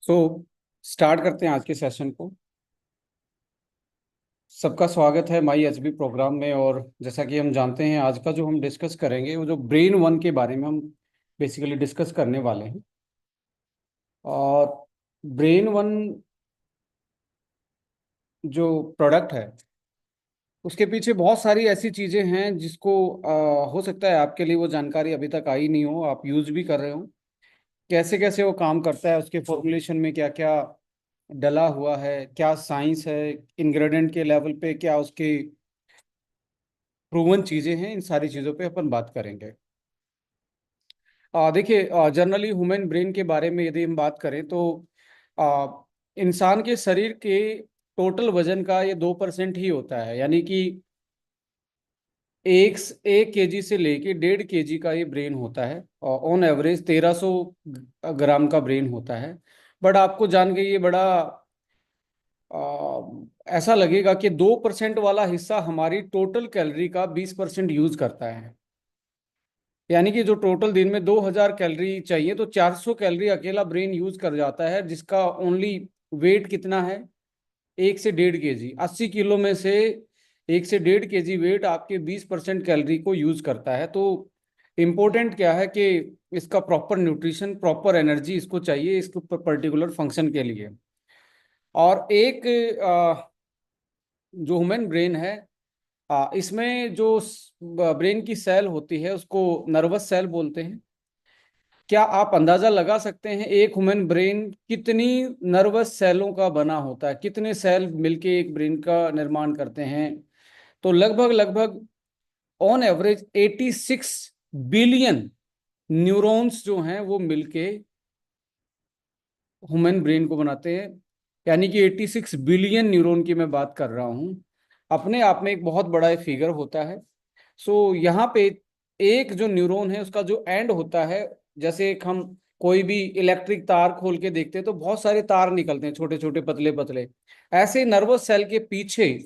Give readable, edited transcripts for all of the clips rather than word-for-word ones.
So start करते हैं आज के सेशन को। सबका स्वागत है माई एचबी प्रोग्राम में। और जैसा कि हम जानते हैं, आज का जो हम डिस्कस करेंगे वो जो ब्रेन वन के बारे में हम बेसिकली डिस्कस करने वाले हैं। और ब्रेन वन जो प्रोडक्ट है उसके पीछे बहुत सारी ऐसी चीज़ें हैं जिसको हो सकता है आपके लिए वो जानकारी अभी तक आई नहीं हो, आप यूज़ भी कर रहे हो। कैसे कैसे वो काम करता है, उसके फॉर्मुलेशन में क्या क्या डला हुआ है, क्या साइंस है, इंग्रेडिएंट के लेवल पे क्या उसके प्रूवन चीजें हैं, इन सारी चीजों पे अपन बात करेंगे। देखिए, जनरली ह्यूमन ब्रेन के बारे में यदि हम बात करें तो आ, इंसान के शरीर के टोटल वजन का ये 2% ही होता है। यानी कि एक केजी से लेके 1.5 केजी का ये ब्रेन होता है। ऑन एवरेज 1300 ग्राम का ब्रेन होता है। बट आपको जान के ये बड़ा ऐसा लगेगा कि 2% वाला हिस्सा हमारी टोटल कैलोरी का 20% यूज करता है। यानी कि जो टोटल दिन में 2000 कैलोरी चाहिए तो 400 कैलोरी अकेला ब्रेन यूज कर जाता है, जिसका ओनली वेट कितना है, 1 से 1.5 केजी। 80 किलो में से 1 से 1.5 केजी वेट आपके 20% कैलोरी को यूज करता है। तो इम्पोर्टेंट क्या है कि इसका प्रॉपर न्यूट्रिशन, प्रॉपर एनर्जी इसको चाहिए इसको पर्टिकुलर फंक्शन के लिए। और एक जो ह्यूमन ब्रेन है, इसमें जो ब्रेन की सेल होती है उसको नर्वस सेल बोलते हैं। क्या आप अंदाजा लगा सकते हैं एक ह्यूमन ब्रेन कितनी नर्वस सेलों का बना होता है, कितने सेल मिलके एक ब्रेन का निर्माण करते हैं? तो लगभग लगभग ऑन एवरेज 86 बिलियन न्यूरॉन्स जो हैं वो मिलके ह्यूमन ब्रेन को बनाते हैं। यानी कि 86 बिलियन न्यूरॉन की मैं बात कर रहा हूँ। अपने आप में एक बहुत बड़ा फिगर होता है। सो यहाँ पे एक जो न्यूरॉन है उसका जो एंड होता है, जैसे एक हम कोई भी इलेक्ट्रिक तार खोल के देखते हैं तो बहुत सारे तार निकलते हैं, छोटे छोटे पतले पतले। ऐसे नर्वस सेल के पीछे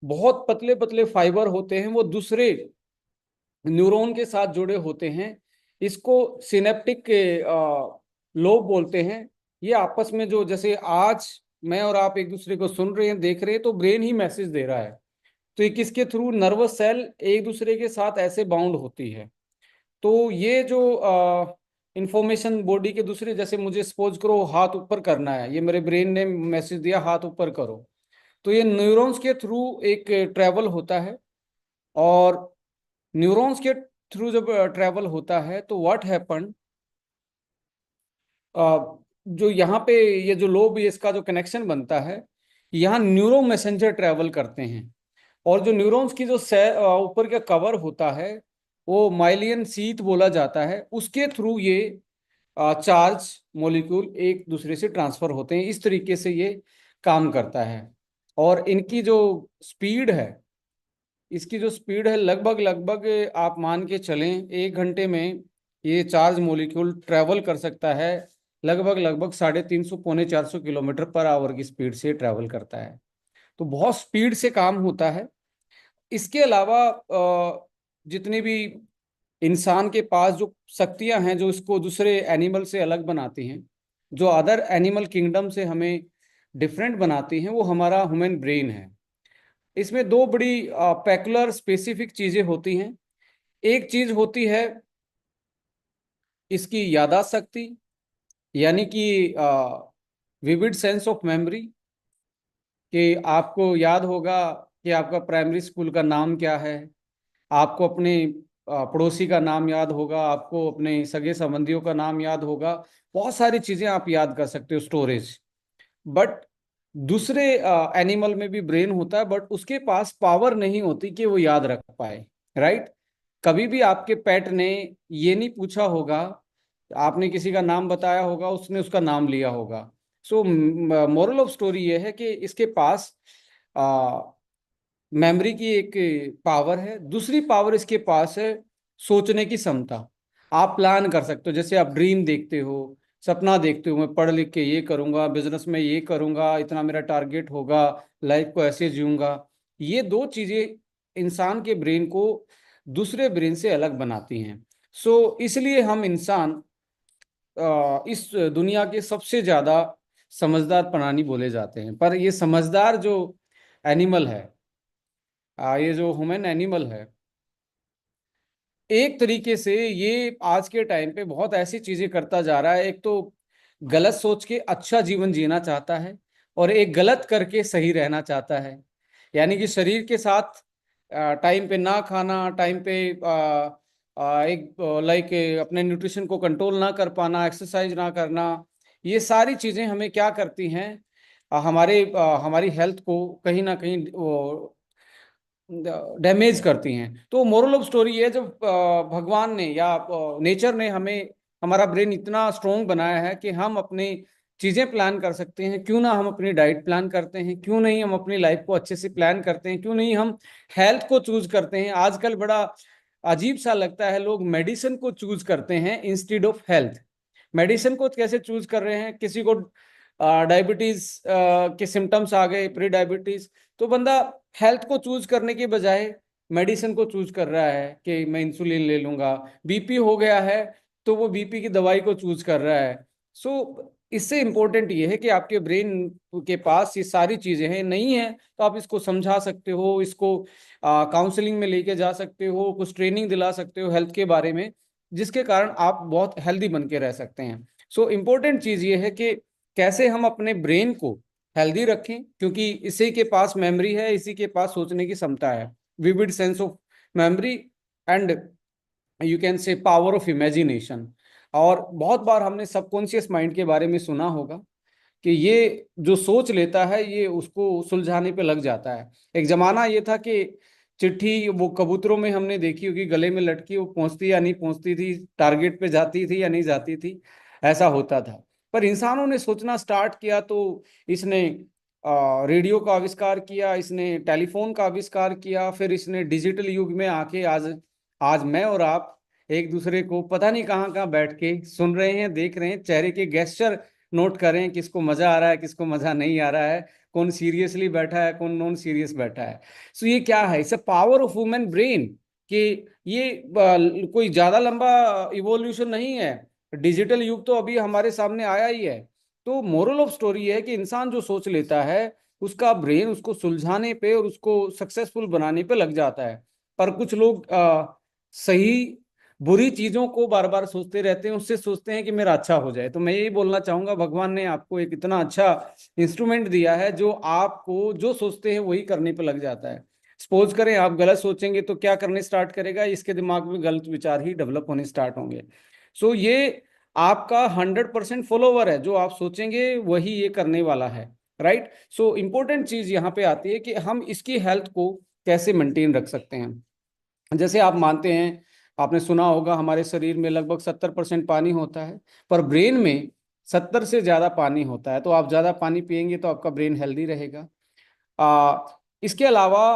बहुत पतले पतले फाइबर होते हैं, वो दूसरे न्यूरॉन के साथ जुड़े होते हैं। इसको सिनेप्टिक लोब बोलते हैं। ये आपस में जो, जैसे आज मैं और आप एक दूसरे को सुन रहे हैं, देख रहे हैं, तो ब्रेन ही मैसेज दे रहा है। तो ये किसके थ्रू? नर्वस सेल एक दूसरे के साथ ऐसे बाउंड होती है। तो ये जो इंफॉर्मेशन बॉडी के दूसरे, जैसे मुझे सपोज करो हाथ ऊपर करना है, ये मेरे ब्रेन ने मैसेज दिया हाथ ऊपर करो, तो ये न्यूरॉन्स के थ्रू एक ट्रेवल होता है। और न्यूरॉन्स के थ्रू जब ट्रेवल होता है तो व्हाट हैपन, जो यहाँ पे ये जो लोब, ये इसका जो कनेक्शन बनता है, यहाँ न्यूरो मैसेंजर ट्रेवल करते हैं। और जो न्यूरॉन्स की जो ऊपर का कवर होता है वो माइलियन शीथ बोला जाता है, उसके थ्रू ये चार्ज मॉलिक्यूल एक दूसरे से ट्रांसफर होते हैं। इस तरीके से ये काम करता है। और इनकी जो स्पीड है, इसकी जो स्पीड है, लगभग लगभग आप मान के चलें 1 घंटे में ये चार्ज मॉलिक्यूल ट्रेवल कर सकता है। लगभग लगभग 350 पौने 400 किलोमीटर पर आवर की स्पीड से ट्रेवल करता है। तो बहुत स्पीड से काम होता है। इसके अलावा जितनी भी इंसान के पास जो शक्तियां हैं जो इसको दूसरे एनिमल से अलग बनाती हैं, जो अदर एनिमल किंगडम से हमें डिफरेंट बनाती हैं, वो हमारा ह्यूमन ब्रेन है। इसमें दो बड़ी पैकुलर स्पेसिफिक चीजें होती हैं। एक चीज होती है इसकी याददाश्त शक्ति, यानी कि विविड सेंस ऑफ मेमोरी, कि आपको याद होगा कि आपका प्राइमरी स्कूल का नाम क्या है, आपको अपने पड़ोसी का नाम याद होगा, आपको अपने सगे संबंधियों का नाम याद होगा। बहुत सारी चीजें आप याद कर सकते हो, स्टोरेज। बट दूसरे एनिमल में भी ब्रेन होता है, बट उसके पास पावर नहीं होती कि वो याद रख पाए। राइट? कभी भी आपके पेट ने ये नहीं पूछा होगा, आपने किसी का नाम बताया होगा, उसने उसका नाम लिया होगा। सो मोरल ऑफ स्टोरी ये है कि इसके पास मेमोरी की एक पावर है। दूसरी पावर इसके पास है सोचने की क्षमता। आप प्लान कर सकते हो, जैसे आप ड्रीम देखते हो, सपना देखते हो, मैं पढ़ लिख के ये करूंगा, बिजनेस में ये करूंगा, इतना मेरा टारगेट होगा, लाइफ को ऐसे जीऊंगा। ये दो चीजें इंसान के ब्रेन को दूसरे ब्रेन से अलग बनाती हैं। सो इसलिए हम इंसान इस दुनिया के सबसे ज्यादा समझदार प्राणी बोले जाते हैं। पर ये समझदार जो एनिमल है, ये जो ह्यूमन एनिमल है, एक तरीके से ये आज के टाइम पे बहुत ऐसी चीजें करता जा रहा है। एक तो गलत सोच के अच्छा जीवन जीना चाहता है, और एक गलत करके सही रहना चाहता है। यानी कि शरीर के साथ टाइम पे ना खाना, टाइम पे एक लाइक अपने न्यूट्रिशन को कंट्रोल ना कर पाना, एक्सरसाइज ना करना, ये सारी चीजें हमें क्या करती हैं, हमारी हेल्थ को कहीं ना कहीं डैमेज करती हैं। तो मोरल ऑफ स्टोरी है, जब भगवान ने या नेचर ने हमें, हमारा ब्रेन इतना स्ट्रोंग बनाया है कि हम अपनी चीजें प्लान कर सकते हैं। क्यों ना हम अपनी डाइट प्लान करते हैं, क्यों नहीं हम अपनी लाइफ को अच्छे से प्लान करते हैं, क्यों नहीं हम हेल्थ को चूज करते हैं। आजकल बड़ा अजीब सा लगता है, लोग मेडिसिन को चूज करते हैं इंस्टीड ऑफ हेल्थ। मेडिसिन को कैसे चूज कर रहे हैं, किसी को डायबिटीज के सिम्टम्स आ गए, प्री डायबिटीज, तो बंदा हेल्थ को चूज करने के बजाय मेडिसिन को चूज कर रहा है कि मैं इंसुलिन ले लूंगा। बीपी हो गया है तो वो बीपी की दवाई को चूज कर रहा है। सो इससे इंपॉर्टेंट ये है कि आपके ब्रेन के पास ये सारी चीजें हैं, नहीं है तो आप इसको समझा सकते हो, इसको काउंसलिंग में लेके जा सकते हो, कुछ ट्रेनिंग दिला सकते हो हेल्थ के बारे में, जिसके कारण आप बहुत हेल्दी बन के रह सकते हैं। सो इम्पोर्टेंट चीज ये है कि कैसे हम अपने ब्रेन को हेल्दी रखें, क्योंकि इसी के पास मेमोरी है, इसी के पास सोचने की क्षमता है, vivid sense of memory, and you can say power of imagination. और बहुत बार हमने सबकॉन्शियस माइंड के बारे में सुना होगा कि ये जो सोच लेता है ये उसको सुलझाने पे लग जाता है। एक जमाना ये था कि चिट्ठी वो कबूतरों में हमने देखी होगी, गले में लटकी, वो पहुंचती या नहीं पहुंचती थी, टारगेट पे जाती थी या नहीं जाती थी, ऐसा होता था। पर इंसानों ने सोचना स्टार्ट किया तो इसने रेडियो का आविष्कार किया, इसने टेलीफोन का आविष्कार किया, फिर इसने डिजिटल युग में आके आज आज मैं और आप एक दूसरे को पता नहीं कहाँ कहाँ बैठ के सुन रहे हैं, देख रहे हैं, चेहरे के गेस्चर नोट करें, किसको मजा आ रहा है, किसको मजा नहीं आ रहा है, कौन सीरियसली बैठा है, कौन नॉन सीरियस बैठा है। सो ये क्या है, it's a power of women brain कि ये कोई ज्यादा लंबा इवोल्यूशन नहीं है। डिजिटल युग तो अभी हमारे सामने आया ही है। तो मोरल ऑफ स्टोरी है कि इंसान जो सोच लेता है, उसका ब्रेन उसको सुलझाने पे और उसको सक्सेसफुल बनाने पे लग जाता है। पर कुछ लोग सही बुरी चीजों को बार बार सोचते रहते हैं, उससे सोचते हैं कि मेरा अच्छा हो जाए। तो मैं यही बोलना चाहूंगा, भगवान ने आपको एक इतना अच्छा इंस्ट्रूमेंट दिया है जो आपको जो सोचते हैं वही करने पे लग जाता है। सपोज करें आप गलत सोचेंगे तो क्या करने स्टार्ट करेगा, इसके दिमाग में गलत विचार ही डेवलप होने स्टार्ट होंगे। सो ये आपका 100% फॉलोवर है, जो आप सोचेंगे वही ये करने वाला है। राइट। सो इंपॉर्टेंट चीज यहाँ पे आती है कि हम इसकी हेल्थ को कैसे मेंटेन रख सकते हैं। जैसे आप मानते हैं, आपने सुना होगा हमारे शरीर में लगभग 70% पानी होता है, पर ब्रेन में 70 से ज्यादा पानी होता है। तो आप ज्यादा पानी पिएंगे तो आपका ब्रेन हेल्दी रहेगा। इसके अलावा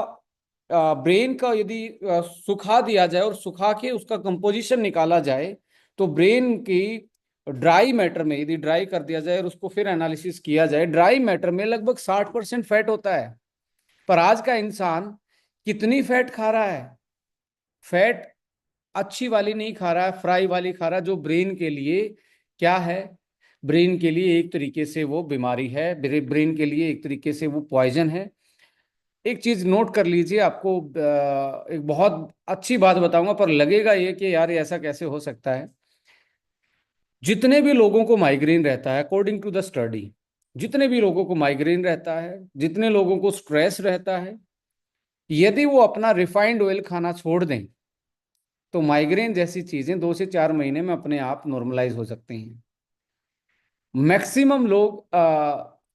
ब्रेन का यदि सुखा दिया जाए और सुखा के उसका कंपोजिशन निकाला जाए, तो ब्रेन की ड्राई मैटर में यदि ड्राई कर दिया जाए और उसको फिर एनालिसिस किया जाए, ड्राई मैटर में लगभग 60% फैट होता है। पर आज का इंसान कितनी फैट खा रहा है? फैट अच्छी वाली नहीं खा रहा है, फ्राई वाली खा रहा है, जो ब्रेन के लिए क्या है, ब्रेन के लिए एक तरीके से वो बीमारी है, ब्रेन के लिए एक तरीके से वो पॉइजन है। एक चीज नोट कर लीजिए, आपको एक बहुत अच्छी बात बताऊंगा, पर लगेगा ये कि यार ये ऐसा कैसे हो सकता है। जितने भी लोगों को माइग्रेन रहता है, अकॉर्डिंग टू द स्टडी, जितने भी लोगों को माइग्रेन रहता है, जितने लोगों को स्ट्रेस रहता है, यदि वो अपना रिफाइंड ऑयल खाना छोड़ दें तो माइग्रेन जैसी चीजें 2 से 4 महीने में अपने आप नॉर्मलाइज हो सकती हैं। मैक्सिमम लोग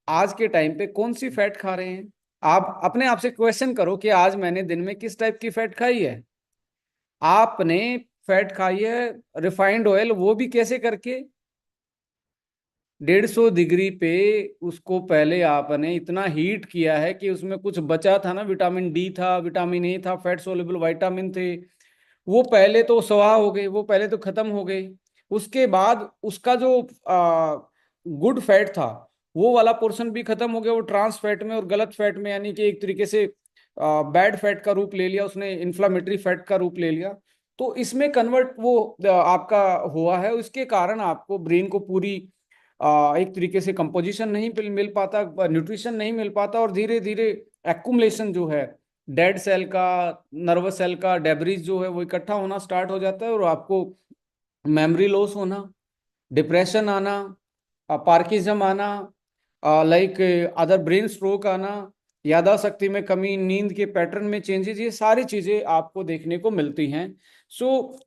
आज के टाइम पे कौन सी फैट खा रहे हैं? आप अपने आप से क्वेश्चन करो कि आज मैंने दिन में किस टाइप की फैट खाई है। आपने फैट खाई है रिफाइंड ऑयल, वो भी कैसे करके, 150 डिग्री पे उसको पहले आपने इतना हीट किया है कि उसमें कुछ बचा था ना, विटामिन डी था, विटामिन ए था, फैट सोल्युबल विटामिन थे, वो पहले तो स्वाह हो गए, वो पहले तो खत्म हो गए। उसके बाद उसका जो गुड फैट था वो वाला पोर्शन भी खत्म हो गया, वो ट्रांस फैट में और गलत फैट में, यानी कि एक तरीके से बैड फैट का रूप ले लिया उसने, इन्फ्लामेटरी फैट का रूप ले लिया। तो इसमें कन्वर्ट वो आपका हुआ है, उसके कारण आपको ब्रेन को पूरी एक तरीके से कंपोजिशन नहीं मिल पाता, न्यूट्रिशन नहीं मिल पाता, और धीरे धीरे एक्यूमुलेशन जो है डेड सेल का, नर्वस सेल का डेब्रिज जो है वो इकट्ठा होना स्टार्ट हो जाता है, और आपको मेमोरी लॉस होना, डिप्रेशन आना, पार्किंसम आना, लाइक अदर ब्रेन स्ट्रोक आना, यादाशक्ति में कमी, नींद के पैटर्न में चेंजेस, ये सारी चीजें आपको देखने को मिलती हैं। सो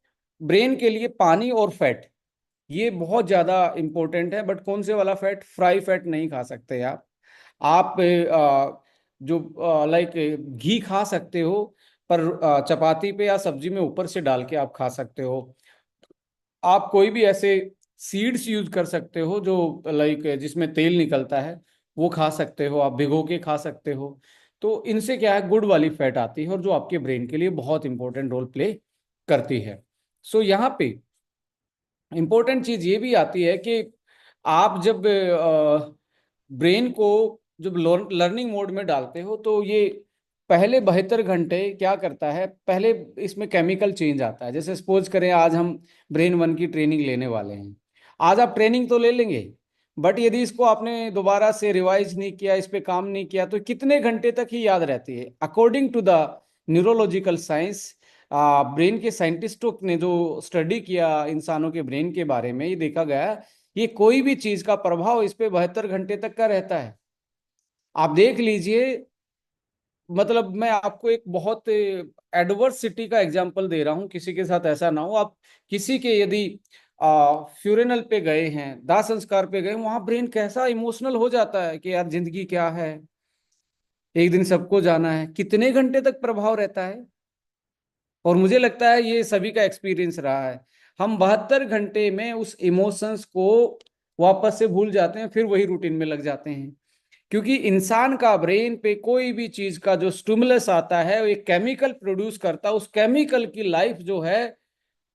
ब्रेन के लिए पानी और फैट ये बहुत ज्यादा इंपॉर्टेंट है, बट कौन से वाला फैट? फ्राई फैट नहीं खा सकते आप जो लाइक घी खा सकते हो, पर चपाती पे या सब्जी में ऊपर से डाल के आप खा सकते हो। आप कोई भी ऐसे सीड्स यूज कर सकते हो जो लाइक जिसमें तेल निकलता है, वो खा सकते हो, आप भिगो के खा सकते हो। तो इनसे क्या है, गुड वाली फैट आती है, और जो आपके ब्रेन के लिए बहुत इंपॉर्टेंट रोल प्ले करती है। सो यहाँ पे इंपॉर्टेंट चीज ये भी आती है कि आप जब ब्रेन को जब लर्निंग मोड में डालते हो, तो ये पहले 72 घंटे क्या करता है, पहले इसमें केमिकल चेंज आता है। जैसे सपोज करें आज हम ब्रेन 1 की ट्रेनिंग लेने वाले हैं, आज आप ट्रेनिंग तो ले लेंगे, बट यदि इसको आपने दोबारा से रिवाइज नहीं किया, इस पे काम नहीं किया, तो कितने घंटे तक ही याद रहती है? According to the neurological science, brain के साइंटिस्टों ने जो स्टडी किया इंसानों के ब्रेन के बारे में, ये देखा गया ये कोई भी चीज का प्रभाव इस पे 72 घंटे तक का रहता है। आप देख लीजिए, मतलब मैं आपको एक बहुत एडवर्सिटी का एग्जांपल दे रहा हूं, किसी के साथ ऐसा ना हो। आप किसी के यदि फ्यूनेरल पे गए हैं, दाह संस्कार पे गए, वहां ब्रेन कैसा इमोशनल हो जाता है कि यार जिंदगी क्या है, एक दिन सबको जाना है, कितने घंटे तक प्रभाव रहता है। और मुझे लगता है ये सभी का एक्सपीरियंस रहा है, हम 72 घंटे में उस इमोशंस को वापस से भूल जाते हैं, फिर वही रूटीन में लग जाते हैं। क्योंकि इंसान का ब्रेन पे कोई भी चीज का जो स्टिमुलस आता है, वो एक केमिकल प्रोड्यूस करता है, उस केमिकल की लाइफ जो है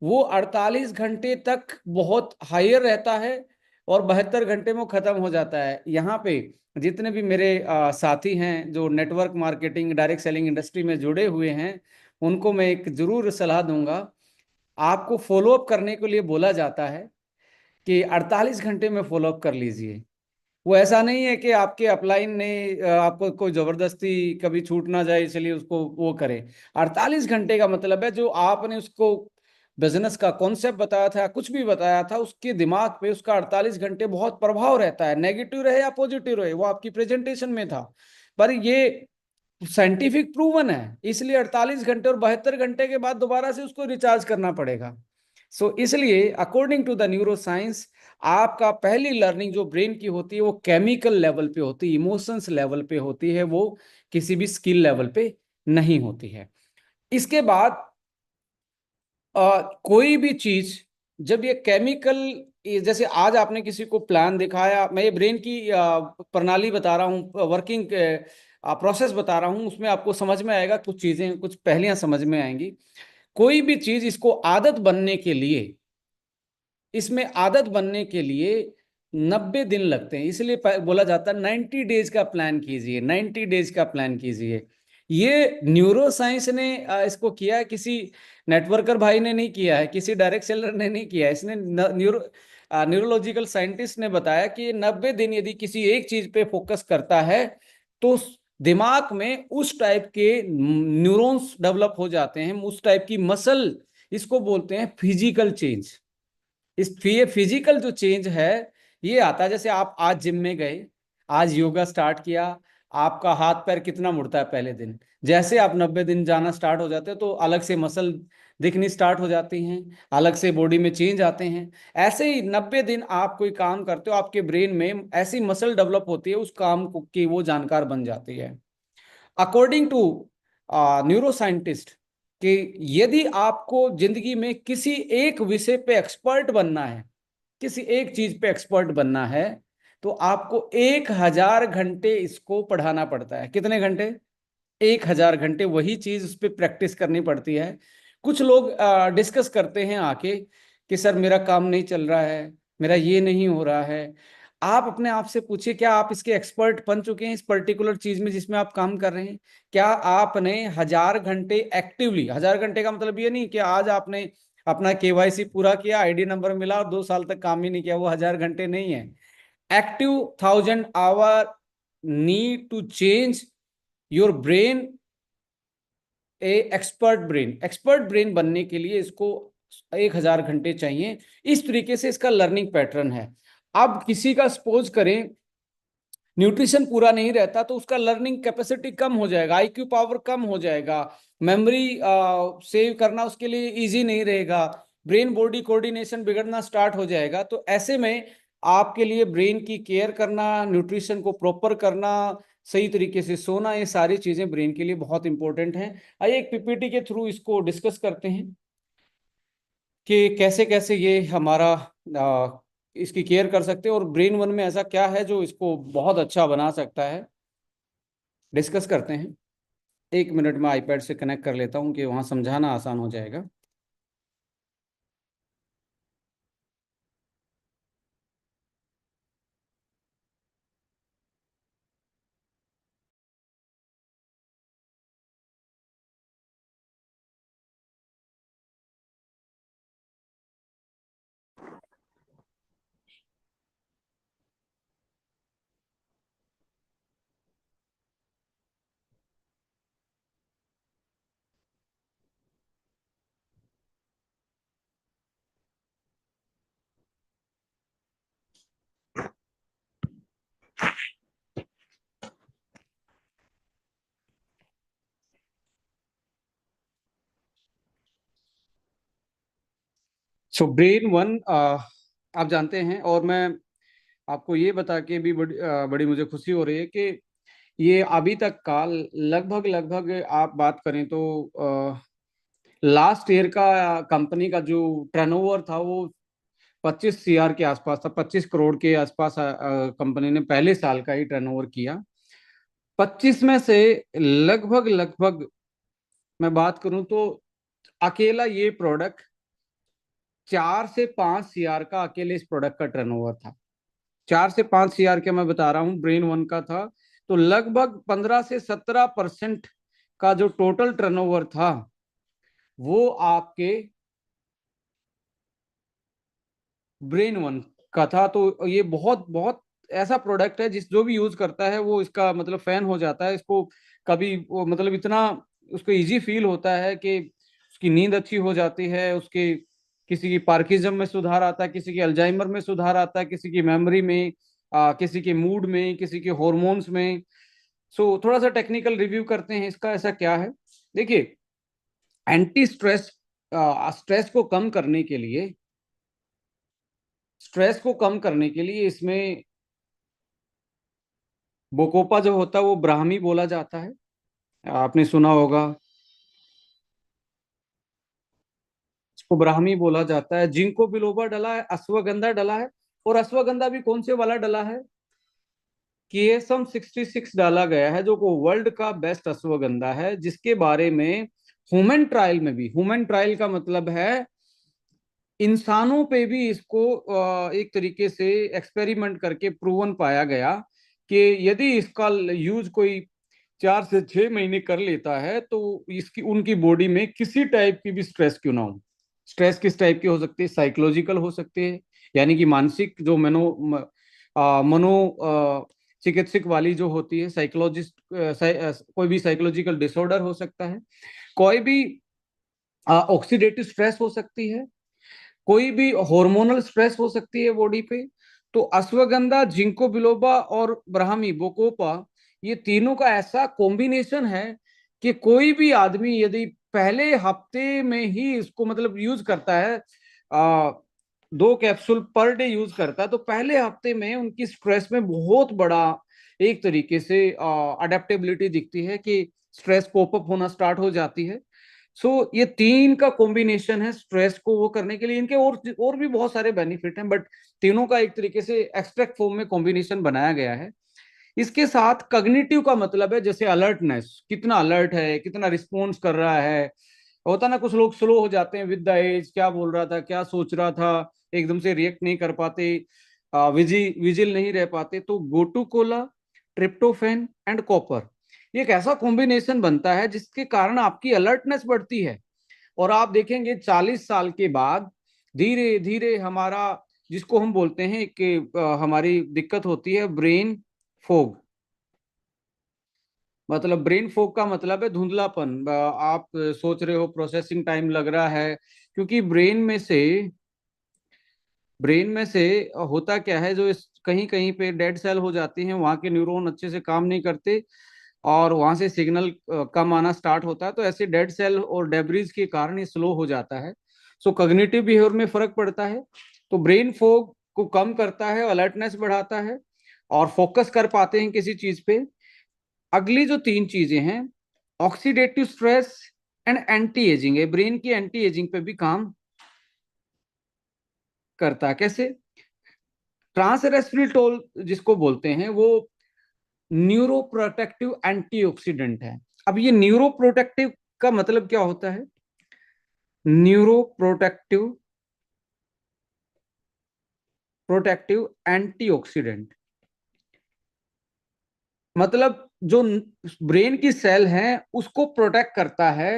वो 48 घंटे तक बहुत हायर रहता है, और 72 घंटे में वो खत्म हो जाता है। यहाँ पे जितने भी मेरे साथी हैं जो network marketing, direct selling industry में जुड़े हुए हैं, उनको मैं एक जरूर सलाह दूंगा। आपको फॉलोअप करने के लिए बोला जाता है कि 48 घंटे में फॉलोअप कर लीजिए। वो ऐसा नहीं है कि आपके अपलाइन ने आपको कोई जबरदस्ती कभी छूट ना जाए इसलिए उसको वो करे। 48 घंटे का मतलब है जो आपने उसको बिजनेस का कॉन्सेप्ट बताया था, कुछ भी बताया था, उसके दिमाग पे उसका 48 घंटे बहुत प्रभाव रहता है, नेगेटिव रहे या पॉजिटिव रहे, वो आपकी प्रेजेंटेशन में था। पर ये साइंटिफिक प्रूवन है, इसलिए 48 घंटे और 72 घंटे के बाद दोबारा से उसको रिचार्ज करना पड़ेगा। इसलिए according to the neuro science, आपका पहली लर्निंग जो ब्रेन की होती है वो केमिकल लेवल पे होती है, इमोशंस लेवल पे होती है, वो किसी भी स्किल लेवल पे नहीं होती है। इसके बाद कोई भी चीज जब ये केमिकल, जैसे आज आपने किसी को प्लान दिखाया, मैं ये ब्रेन की प्रणाली बता रहा हूँ, वर्किंग प्रोसेस बता रहा हूँ, उसमें आपको समझ में आएगा, कुछ चीजें, कुछ पहलियां समझ में आएंगी। कोई भी चीज इसको आदत बनने के लिए, इसमें आदत बनने के लिए 90 दिन लगते हैं, इसलिए बोला जाता है 90 डेज का प्लान कीजिए, 90 डेज का प्लान कीजिए। ये न्यूरो साइंस ने इसको किया है, किसी नेटवर्कर भाई ने नहीं किया है, किसी डायरेक्ट सेलर ने नहीं किया है, इसने न्यूरोलॉजिकल साइंटिस्ट ने बताया कि 90 दिन यदि किसी एक चीज पे फोकस करता है, तो दिमाग में उस टाइप के न्यूरॉन्स डेवलप हो जाते हैं, उस टाइप की मसल, इसको बोलते हैं फिजिकल चेंज। ये फिजिकल जो चेंज है ये आता है, जैसे आप आज जिम में गए, आज योगा स्टार्ट किया, आपका हाथ पैर कितना मुड़ता है पहले दिन, जैसे आप 90 दिन जाना स्टार्ट हो जाते हो तो अलग से मसल दिखनी स्टार्ट हो जाती हैं, अलग से बॉडी में चेंज आते हैं। ऐसे ही 90 दिन आप कोई काम करते हो, आपके ब्रेन में ऐसी मसल डेवलप होती है उस काम को की वो जानकार बन जाती है। अकॉर्डिंग टू न्यूरो साइंटिस्ट, कि यदि आपको जिंदगी में किसी एक विषय पे एक्सपर्ट बनना है, किसी एक चीज पे एक्सपर्ट बनना है, तो आपको 1000 घंटे इसको पढ़ाना पड़ता है। कितने घंटे? 1000 घंटे वही चीज उस पर प्रैक्टिस करनी पड़ती है। कुछ लोग डिस्कस करते हैं आके कि सर मेरा काम नहीं चल रहा है, मेरा ये नहीं हो रहा है। आप अपने आप से पूछिए, क्या आप इसके एक्सपर्ट बन चुके हैं इस पर्टिकुलर चीज में जिसमें आप काम कर रहे हैं? क्या आपने 1000 घंटे एक्टिवली, 1000 घंटे का मतलब ये नहीं कि आज आपने अपना केवाईसी पूरा किया, आईडी नंबर मिला और 2 साल तक काम ही नहीं किया, वो 1000 घंटे नहीं है। Active 1000 hour need to change your brain a expert brain. Expert brain बनने के लिए इसको 1000 घंटे चाहिए। इस तरीके से इसका लर्निंग पैटर्न है। अब किसी का सपोज करें न्यूट्रिशन पूरा नहीं रहता तो उसका लर्निंग कैपेसिटी कम हो जाएगा, आईक्यू पावर कम हो जाएगा, मेमोरी सेव करना उसके लिए इजी नहीं रहेगा, ब्रेन बॉडी कोऑर्डिनेशन बिगड़ना स्टार्ट हो जाएगा। तो ऐसे में आपके लिए ब्रेन की केयर करना, न्यूट्रिशन को प्रॉपर करना, सही तरीके से सोना, ये सारी चीजें ब्रेन के लिए बहुत इंपॉर्टेंट हैं। आइए एक पीपीटी के थ्रू इसको डिस्कस करते हैं कि कैसे कैसे ये हमारा इसकी केयर कर सकते हैं और ब्रेन वन में ऐसा क्या है जो इसको बहुत अच्छा बना सकता है। डिस्कस करते हैं। 1 मिनट में आईपैड से कनेक्ट कर लेता हूँ कि वहाँ समझाना आसान हो जाएगा। सो ब्रेन वन आप जानते हैं, और मैं आपको ये बता के भी बड़ी मुझे खुशी हो रही है कि ये अभी तक का लगभग लगभग आप बात करें तो लास्ट ईयर का कंपनी का जो टर्नओवर था वो 25 CR के आसपास था, 25 करोड़ के आसपास कंपनी ने पहले साल का ही टर्नओवर किया। 25 में से लगभग लगभग मैं बात करूं तो अकेला ये प्रोडक्ट 4 से 5 CR का अकेले इस प्रोडक्ट का टर्नओवर था। 4 से 5 CR के मैं बता रहा हूँ ब्रेन वन का था। तो लगभग 15 से 17% का जो टोटल टर्नओवर था वो आपके ब्रेन वन का था। तो ये बहुत बहुत ऐसा प्रोडक्ट है जिस जो भी यूज करता है वो इसका मतलब फैन हो जाता है। इसको कभी वो मतलब इतना उसको इजी फील होता है कि उसकी नींद अच्छी हो जाती है, उसके किसी की पार्किंसम में सुधार आता है, किसी की अल्जाइमर में सुधार आता है, किसी की मेमोरी में, किसी के मूड में, किसी के हॉर्मोन्स में। सो थोड़ा सा टेक्निकल रिव्यू करते हैं इसका ऐसा क्या है। देखिए, एंटी स्ट्रेस, स्ट्रेस को कम करने के लिए, स्ट्रेस को कम करने के लिए इसमें बोकोपा जो होता है वो ब्राह्मी बोला जाता है, आपने सुना होगा। इसको ब्राह्मी बोला जाता है। जिंको बिलोबा डला है, अश्वगंधा डला है, और अश्वगंधा भी कौन से वाला डला है? केएसएम 66 डाला गया है, जो को वर्ल्ड का बेस्ट अश्वगंधा है, जिसके बारे में ह्यूमन ट्रायल में भी, ह्यूमन ट्रायल का मतलब है इंसानों पे भी इसको एक तरीके से एक्सपेरिमेंट करके प्रूवन पाया गया कि यदि इसका यूज कोई 4 से 6 महीने कर लेता है तो इसकी उनकी बॉडी में किसी टाइप की भी स्ट्रेस क्यों ना हो। स्ट्रेस किस टाइप की हो सकती है? साइकोलॉजिकल हो सकती है, यानी कि मानसिक जो मनो चिकित्सक वाली जो होती है, साइकोलॉजिस्ट, कोई भी साइकोलॉजिकल डिसऑर्डर हो सकता है, कोई भी ऑक्सीडेटिव स्ट्रेस हो सकती है, कोई भी हार्मोनल स्ट्रेस हो सकती है बॉडी पे। तो अश्वगंधा, जिंको बिलोबा और ब्राह्मी बोकोपा, ये तीनों का ऐसा कॉम्बिनेशन है कि कोई भी आदमी यदि पहले हफ्ते में ही इसको मतलब यूज करता है, 2 कैप्सूल पर डे यूज करता है, तो पहले हफ्ते में उनकी स्ट्रेस में बहुत बड़ा एक तरीके से अडेप्टेबिलिटी दिखती है कि स्ट्रेस कोप अप होना स्टार्ट हो जाती है। ये तीन का कॉम्बिनेशन है स्ट्रेस को वो करने के लिए। इनके और भी बहुत सारे बेनिफिट हैं, बट तीनों का एक तरीके से एक्सट्रैक्ट फॉर्म में कॉम्बिनेशन बनाया गया है। इसके साथ कग्निटिव का मतलब है जैसे अलर्टनेस, कितना अलर्ट है, कितना रिस्पॉन्स कर रहा है। होता ना कुछ लोग स्लो हो जाते हैं विद द एज, क्या बोल रहा था, क्या सोच रहा था, एकदम से रिएक्ट नहीं कर पाते। विजिल नहीं रह पाते, तो गोटूकोला, ट्रिप्टोफैन एंड कॉपर, ये एक ऐसा कॉम्बिनेशन बनता है जिसके कारण आपकी अलर्टनेस बढ़ती है। और आप देखेंगे 40 साल के बाद धीरे धीरे हमारा, जिसको हम बोलते हैं कि हमारी दिक्कत होती है ब्रेन फोग, मतलब ब्रेन फोग का मतलब है धुंधलापन। आप सोच रहे हो प्रोसेसिंग टाइम लग रहा है, क्योंकि ब्रेन में से होता क्या है, जो इस कहीं कहीं पे डेड सेल हो जाती हैं, वहां के न्यूरॉन अच्छे से काम नहीं करते और वहां से सिग्नल कम आना स्टार्ट होता है, तो ऐसे डेड सेल और डेब्रीज के कारण ये स्लो हो जाता है। सो कॉग्निटिव बिहेवियर में फर्क पड़ता है। तो ब्रेन फोग को कम करता है, अलर्टनेस बढ़ाता है और फोकस कर पाते हैं किसी चीज पे। अगली जो तीन चीजें हैं, oxidative stress and anti ageing, है ब्रेन की एंटी एजिंग पे भी काम करता है। कैसे? ट्रांस रेस्पिरेटोल जिसको बोलते हैं, वो न्यूरो प्रोटेक्टिव एंटीऑक्सीडेंट है। अब ये न्यूरो प्रोटेक्टिव का मतलब क्या होता है? न्यूरो प्रोटेक्टिव एंटीऑक्सीडेंट मतलब जो ब्रेन की सेल है उसको प्रोटेक्ट करता है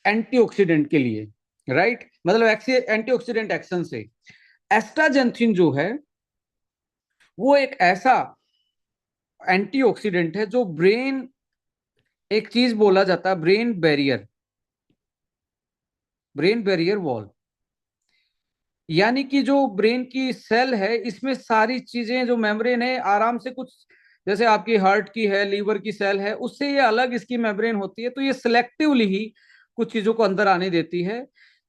एंटीऑक्सीडेंट के लिए, राइट? मतलब एंटीऑक्सीडेंट एक्शन से। एस्टाजेंथिन जो है वो एक ऐसा एंटीऑक्सीडेंट है जो ब्रेन, एक चीज बोला जाता है ब्रेन बैरियर वॉल, यानी कि जो ब्रेन की सेल है इसमें सारी चीजें, जो मेम्ब्रेन है आराम से, कुछ जैसे आपकी हार्ट की है, लीवर की सेल है, उससे ये अलग इसकी मेम्ब्रेन होती है, तो ये सिलेक्टिवली ही कुछ चीजों को अंदर आने देती है।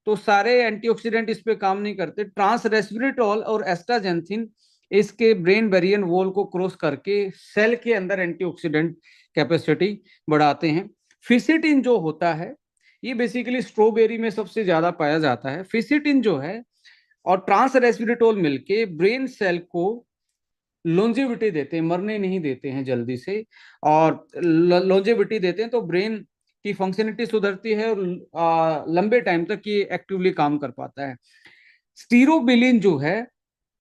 तो सारे एंटीऑक्सीडेंट इस पे काम नहीं करते। ट्रांस रेस्पिरेटॉल और एस्टाजेंथिन इसके ब्रेन बैरियर वॉल को क्रॉस करके सेल के अंदर एंटीऑक्सीडेंट कैपेसिटी बढ़ाते हैं। फिसिटिन जो होता है, ये बेसिकली स्ट्रॉबेरी में सबसे ज्यादा पाया जाता है। फिसिटिन जो है और ट्रांस रेस्पिरेटोल मिलके ब्रेन सेल को लॉन्जेविटी देते हैं, मरने नहीं देते हैं जल्दी से, और लॉन्जेविटी देते हैं, तो ब्रेन की फंक्शनलिटी सुधरती है और लंबे टाइम तक ये एक्टिवली काम कर पाता है। स्टीरोबिलिन जो है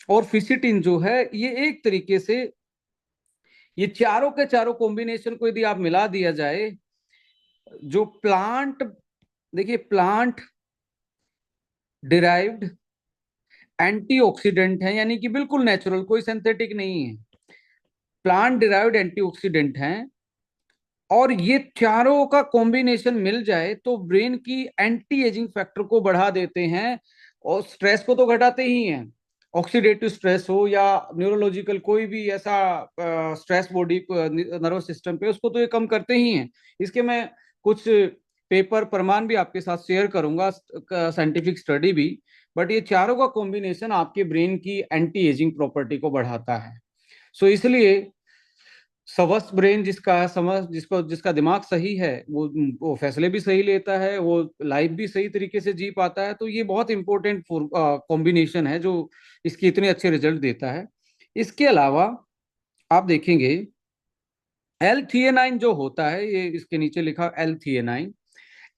और फिसिटिन जो है, ये एक तरीके से, ये चारों के चारों कॉम्बिनेशन को यदि आप मिला दिया जाए, जो प्लांट, देखिए प्लांट डिराइव्ड एंटीऑक्सीडेंट है, यानी कि बिल्कुल नेचुरल, कोई सिंथेटिक नहीं है, प्लांट डिराइव्ड एंटीऑक्सीडेंट हैं, और ये चारों का कॉम्बिनेशन मिल जाए तो ब्रेन की एंटी एजिंग फैक्टर को बढ़ा देते हैं और स्ट्रेस को तो घटाते ही हैं। ऑक्सीडेटिव स्ट्रेस हो या न्यूरोलॉजिकल कोई भी ऐसा स्ट्रेस बॉडी नर्वस सिस्टम पे, उसको तो ये कम करते ही हैं। इसके मैं कुछ पेपर प्रमाण भी आपके साथ शेयर करूंगा, साइंटिफिक स्टडी भी। बट ये चारों का कॉम्बिनेशन आपके ब्रेन की एंटी एजिंग प्रॉपर्टी को बढ़ाता है। सो इसलिए स्वस्थ ब्रेन जिसका, समझ जिसको, जिसका दिमाग सही है, वो फैसले भी सही लेता है, वो लाइफ भी सही तरीके से जी पाता है। तो ये बहुत इंपॉर्टेंट कॉम्बिनेशन है जो इसके इतने अच्छे रिजल्ट देता है। इसके अलावा आप देखेंगे एल थियानाइन जो होता है, ये इसके नीचे लिखा एल थियानाइन।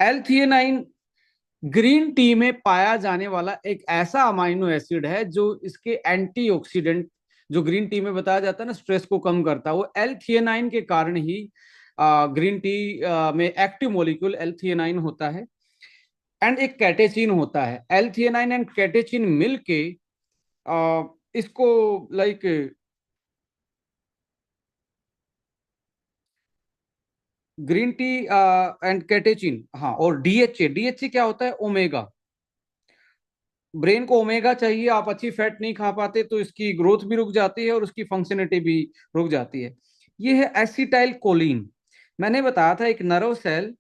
एल थियानाइन ग्रीन टी में पाया जाने वाला एक ऐसा अमाइनो एसिड है जो इसके एंटीऑक्सीडेंट, जो ग्रीन टी में बताया जाता है ना स्ट्रेस को कम करता है, वो एल थियानाइन के कारण ही ग्रीन टी में एक्टिव मॉलिक्यूल एल थियानाइन होता है। एंड एक कैटेचिन होता है, एल थियानाइन एंड कैटेचिन मिलके इसको, like, green tea and catechin, हाँ, और डीएचए, डीएचए क्या होता है? ओमेगा। ब्रेन को ओमेगा चाहिए, आप अच्छी फैट नहीं खा पाते तो इसकी ग्रोथ भी रुक जाती है और उसकी फंक्शनलिटी भी रुक जाती है। ये है एसिटाइल कोलिन। मैंने बताया था एक नर्व सेल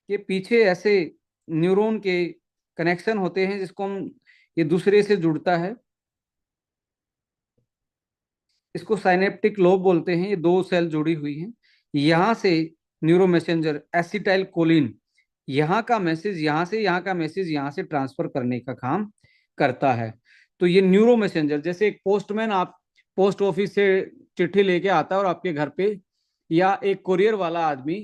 के पीछे ऐसे न्यूरॉन के कनेक्शन होते हैं जिसको हम, ये दूसरे से जुड़ता है, इसको साइनेप्टिक लोब बोलते हैं। ये दो सेल जुड़ी हुई हैं, यहाँ से न्यूरो मैसेंजर एसिटाइल कोलिन यहाँ का मैसेज यहाँ से, यहाँ का मैसेज यहाँ से ट्रांसफर करने का काम करता है। तो ये न्यूरो मैसेंजर, जैसे एक पोस्टमैन आप पोस्ट ऑफिस से चिट्ठी लेके आता है और आपके घर पे, या एक कुरियर वाला आदमी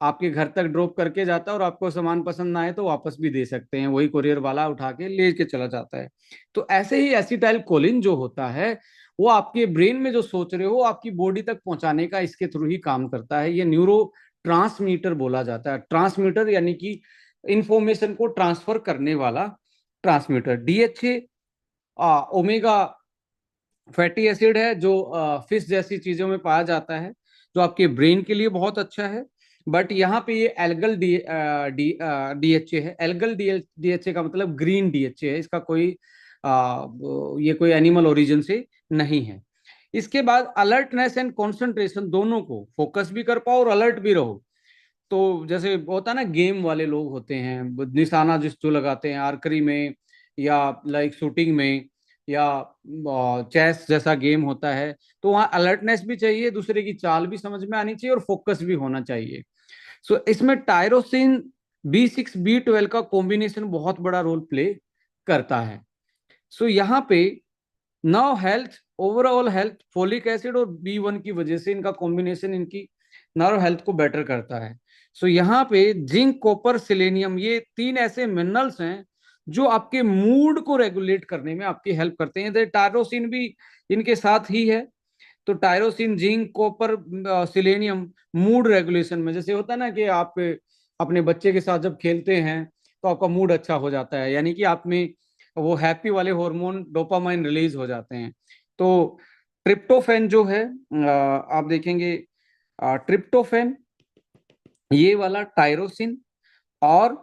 आपके घर तक ड्रॉप करके जाता है, और आपको सामान पसंद ना आए तो वापस भी दे सकते हैं, वही कुरियर वाला उठा के ले के चला जाता है। तो ऐसे ही एसिटाइल कोलिन जो होता है, वो आपके ब्रेन में जो सोच रहे हो आपकी बॉडी तक पहुंचाने का इसके थ्रू ही काम करता है। ये न्यूरो ट्रांसमीटर बोला जाता है। ट्रांसमीटर यानी कि इंफॉर्मेशन को ट्रांसफर करने वाला transmitter. DHA omega fatty acid है, जो फिश जैसी चीजों में पाया जाता है, जो आपके ब्रेन के लिए बहुत अच्छा है। बट यहाँ पे ये एल्गल डीएचए है। एल्गल डीएचए का मतलब ग्रीन डीएचए है, इसका कोई ये कोई एनिमल ओरिजिन से नहीं है। इसके बाद अलर्टनेस एंड कंसंट्रेशन, दोनों को फोकस भी कर पाओ और अलर्ट भी रहो। तो जैसे होता है ना, गेम वाले लोग होते हैं, निशाना जिस जो लगाते हैं आर्करी में, या लाइक शूटिंग में, या चेस जैसा गेम होता है, तो वहाँ अलर्टनेस भी चाहिए, दूसरे की चाल भी समझ में आनी चाहिए, और फोकस भी होना चाहिए। सो इसमें टायरोसिन B6 B12 का कॉम्बिनेशन बहुत बड़ा रोल प्ले करता है। सो यहाँ पे now health, overall health, folic acid और B1 की वजह से इनका कॉम्बिनेशन इनकी नर्व हेल्थ को बेटर करता है। सो यहाँ पे जिंक, कॉपर, सेलेनियम, ये तीन ऐसे मिनरल्स हैं जो आपके मूड को रेगुलेट करने में आपकी हेल्प करते हैं। टायरोसिन भी इनके साथ ही है। तो tyrosine, zinc, copper, selenium mood regulation में, जैसे होता है ना कि आप अपने बच्चे के साथ जब खेलते हैं तो आपका मूड अच्छा हो जाता है, यानी कि आप में वो हैप्पी वाले हार्मोन डोपामाइन रिलीज हो जाते हैं। तो ट्रिप्टोफैन जो है, आप देखेंगे ट्रिप्टोफैन, ये वाला टायरोसिन और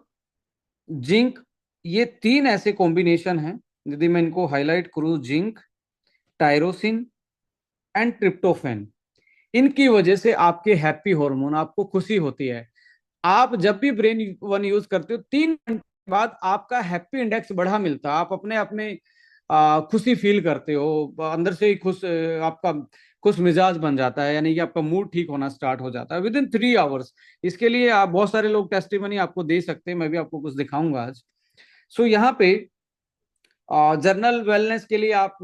जिंक, ये तीन ऐसे कॉम्बिनेशन हैं। यदि मैं इनको हाईलाइट करूं, जिंक, टायरोसिन एंड ट्रिप्टोफैन, इनकी वजह से आपके हैप्पी हार्मोन, आपको खुशी होती है। आप जब भी ब्रेन वन यूज करते हो 3 घंटे बाद आपका हैप्पी इंडेक्स बढ़ा मिलता है। आप अपने अपने खुशी फील करते हो, अंदर से ही खुश, आपका खुश मिजाज बन जाता है, यानी कि आपका मूड ठीक होना स्टार्ट हो जाता है विदिन 3 आवर्स। इसके लिए आप बहुत सारे लोग टेस्टिमनी आपको दे सकते हैं, मैं भी आपको कुछ दिखाऊंगा आज। सो यहाँ पे जर्नल वेलनेस के लिए आप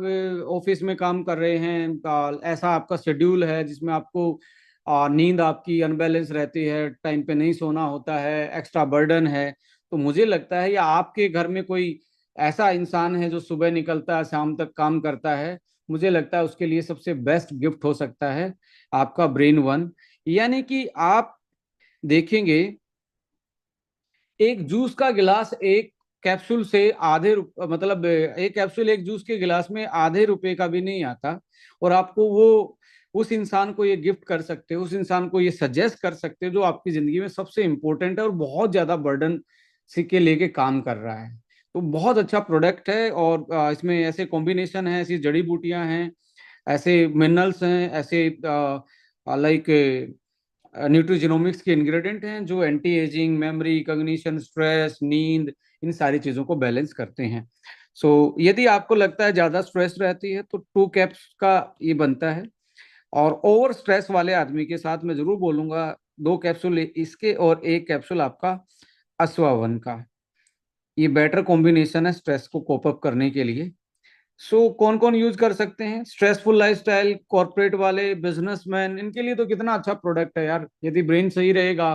ऑफिस में काम कर रहे हैं, ऐसा आपका शेड्यूल है जिसमें आपको नींद आपकी अनबैलेंस रहती है, टाइम पे नहीं सोना होता है, एक्स्ट्रा बर्डन है, तो मुझे लगता है, या आपके घर में कोई ऐसा इंसान है जो सुबह निकलता है शाम तक काम करता है, मुझे लगता है उसके लिए सबसे बेस्ट गिफ्ट हो सकता है आपका ब्रेन वन। यानी कि आप देखेंगे, एक जूस का गिलास एक कैप्सूल से मतलब एक कैप्सूल एक जूस के गिलास में आधे रुपए का भी नहीं आता, और आपको वो उस इंसान को ये गिफ्ट कर सकते हो, उस इंसान को ये सजेस्ट कर सकते हो जो आपकी जिंदगी में सबसे इंपॉर्टेंट है और बहुत ज्यादा बर्डन के लेके काम कर रहा है। तो बहुत अच्छा प्रोडक्ट है, और इसमें ऐसे कॉम्बिनेशन है, ऐसी जड़ी बूटियां हैं, ऐसे मिनरल्स हैं, ऐसे लाइक न्यूट्रिजिनोमिक्स के इंग्रेडिएंट हैं जो anti ageing, memory, cognition, stress, नींद, इन सारी चीजों को बैलेंस करते हैं। यदि आपको लगता है ज्यादा स्ट्रेस रहती है तो 2 कैप्स का ये बनता है। और ओवर स्ट्रेस वाले आदमी के साथ मैं जरूर बोलूंगा 2 कैप्सूल इसके और 1 कैप्सूल आपका अश्वावन का। ये बेटर कॉम्बिनेशन है स्ट्रेस को कोप अप करने के लिए। कौन कौन यूज कर सकते हैं? स्ट्रेसफुल लाइफस्टाइल, कॉर्पोरेट वाले, बिजनेसमैन, इनके लिए तो कितना अच्छा प्रोडक्ट है यार। यदि ब्रेन सही रहेगा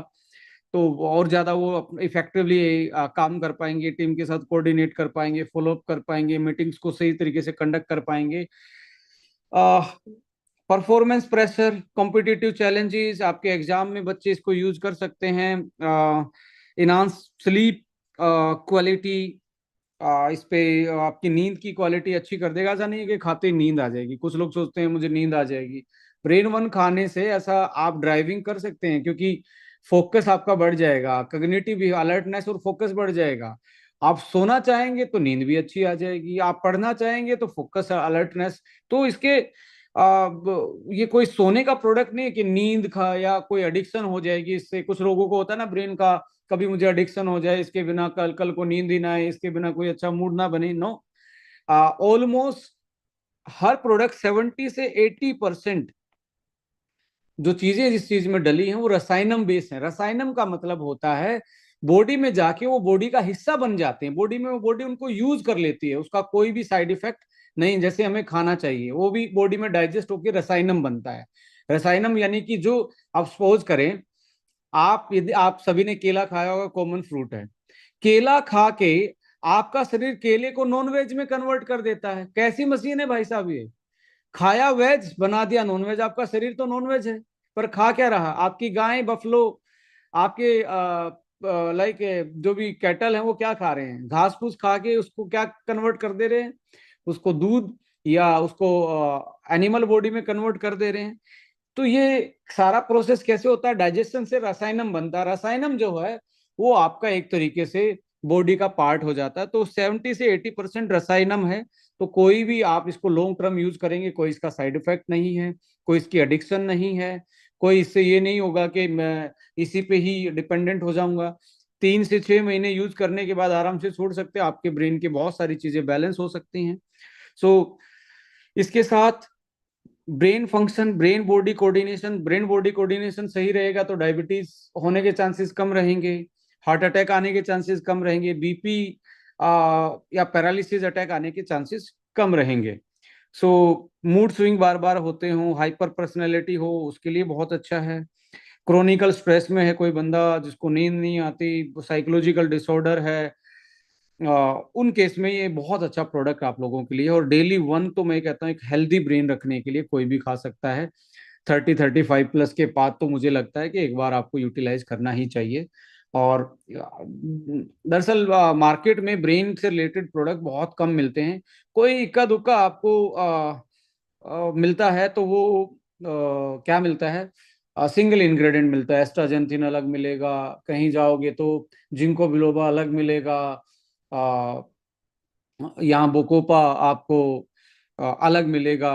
तो और ज्यादा वो इफेक्टिवली काम कर पाएंगे, टीम के साथ कोऑर्डिनेट कर पाएंगे, फॉलो अप कर पाएंगे, मीटिंग्स को सही तरीके से कंडक्ट कर पाएंगे। परफॉर्मेंस प्रेशर, कॉम्पिटिटिव चैलेंजेस, आपके एग्जाम में बच्चे इसको यूज कर सकते हैं। इनहांस स्लीप क्वालिटी, इस पे आपकी नींद की क्वालिटी अच्छी कर देगा। ऐसा नहीं है कि खाते ही नींद आ जाएगी, कुछ लोग सोचते हैं मुझे नींद आ जाएगी। ब्रेन वन खाने से ऐसा आप ड्राइविंग कर सकते हैं, क्योंकि फोकस आपका बढ़ जाएगा, कग्निटिव अलर्टनेस और फोकस बढ़ जाएगा। आप सोना चाहेंगे तो नींद भी अच्छी आ जाएगी, आप पढ़ना चाहेंगे तो फोकस, अलर्टनेस। तो इसके ये कोई सोने का प्रोडक्ट नहीं है कि नींद का या कोई एडिक्शन हो जाएगी इससे। कुछ लोगों को होता है ना ब्रेन का, कभी मुझे एडिक्शन हो जाए, इसके बिना कल कल को नींद ही ना आए, इसके बिना कोई अच्छा मूड ना बने। नो, ऑलमोस्ट हर प्रोडक्ट 70 से 80% जो चीजें जिस चीज में डली हैं वो रसायनम बेस है। रसायनम का मतलब होता है बॉडी में जाके वो बॉडी का हिस्सा बन जाते हैं, बॉडी में वो बॉडी उनको यूज कर लेती है, उसका कोई भी साइड इफेक्ट नहीं। जैसे हमें खाना चाहिए वो भी बॉडी में डाइजेस्ट होकर रसायनम बनता है। रसायनम यानी कि जो, आप सपोज करें आप यदि आप सभी ने केला खाया होगा, कॉमन फ्रूट है, केला खा के आपका शरीर केले को नॉन वेज में कन्वर्ट कर देता है। कैसी मशीन है भाई साहब ये, खाया वेज बना दिया नॉन वेज। आपका शरीर तो नॉन वेज है, पर खा क्या रहा, आपकी गाय बफलो, आपके लाइक जो भी कैटल हैं वो क्या खा रहे हैं, घास फूस खा के उसको क्या कन्वर्ट कर दे रहे हैं, उसको दूध या उसको एनिमल बॉडी में कन्वर्ट कर दे रहे हैं। तो ये सारा प्रोसेस कैसे होता है, डाइजेशन से रसायनम बनता है। रसायनम जो है वो आपका एक तरीके से बॉडी का पार्ट हो जाता है। तो 70 से 80% रसायनम है। तो कोई भी आप इसको लॉन्ग टर्म यूज करेंगे, कोई इसका साइड इफेक्ट नहीं है, कोई इसकी एडिक्शन नहीं है, कोई इससे ये नहीं होगा कि मैं इसी पे ही डिपेंडेंट हो जाऊंगा। 3 से 6 महीने यूज करने के बाद आराम से छोड़ सकते हैं, आपके ब्रेन की बहुत सारी चीजें बैलेंस हो सकती हैं। सो इसके साथ ब्रेन बॉडी कोऑर्डिनेशन सही रहेगा तो डायबिटीज होने के चांसेस कम रहेंगे, हार्ट अटैक आने के चांसेस कम रहेंगे, बीपी या पैरालिसिस अटैक आने के चांसेस कम रहेंगे। सो मूड स्विंग बार बार होते हो, हाइपर पर्सनैलिटी हो, उसके लिए बहुत अच्छा है। क्रोनिकल स्ट्रेस में है कोई बंदा जिसको नींद नहीं आती, साइकोलॉजिकल डिसऑर्डर है, उन केस में ये बहुत अच्छा प्रोडक्ट आप लोगों के लिए। और डेली वन तो मैं कहता हूँ एक हेल्दी ब्रेन रखने के लिए कोई भी खा सकता है। 30-35 प्लस के बाद तो मुझे लगता है कि एक बार आपको यूटिलाइज करना ही चाहिए। और दरअसल मार्केट में ब्रेन से रिलेटेड प्रोडक्ट बहुत कम मिलते हैं। कोई इक्का दुक्का आपको मिलता है तो वो क्या मिलता है, सिंगल इंग्रेडिएंट मिलता है। एस्ट्राजेंथिन अलग मिलेगा, कहीं जाओगे तो जिंको बिलोबा अलग मिलेगा, आ, यहाँ बोकोपा आपको अलग मिलेगा,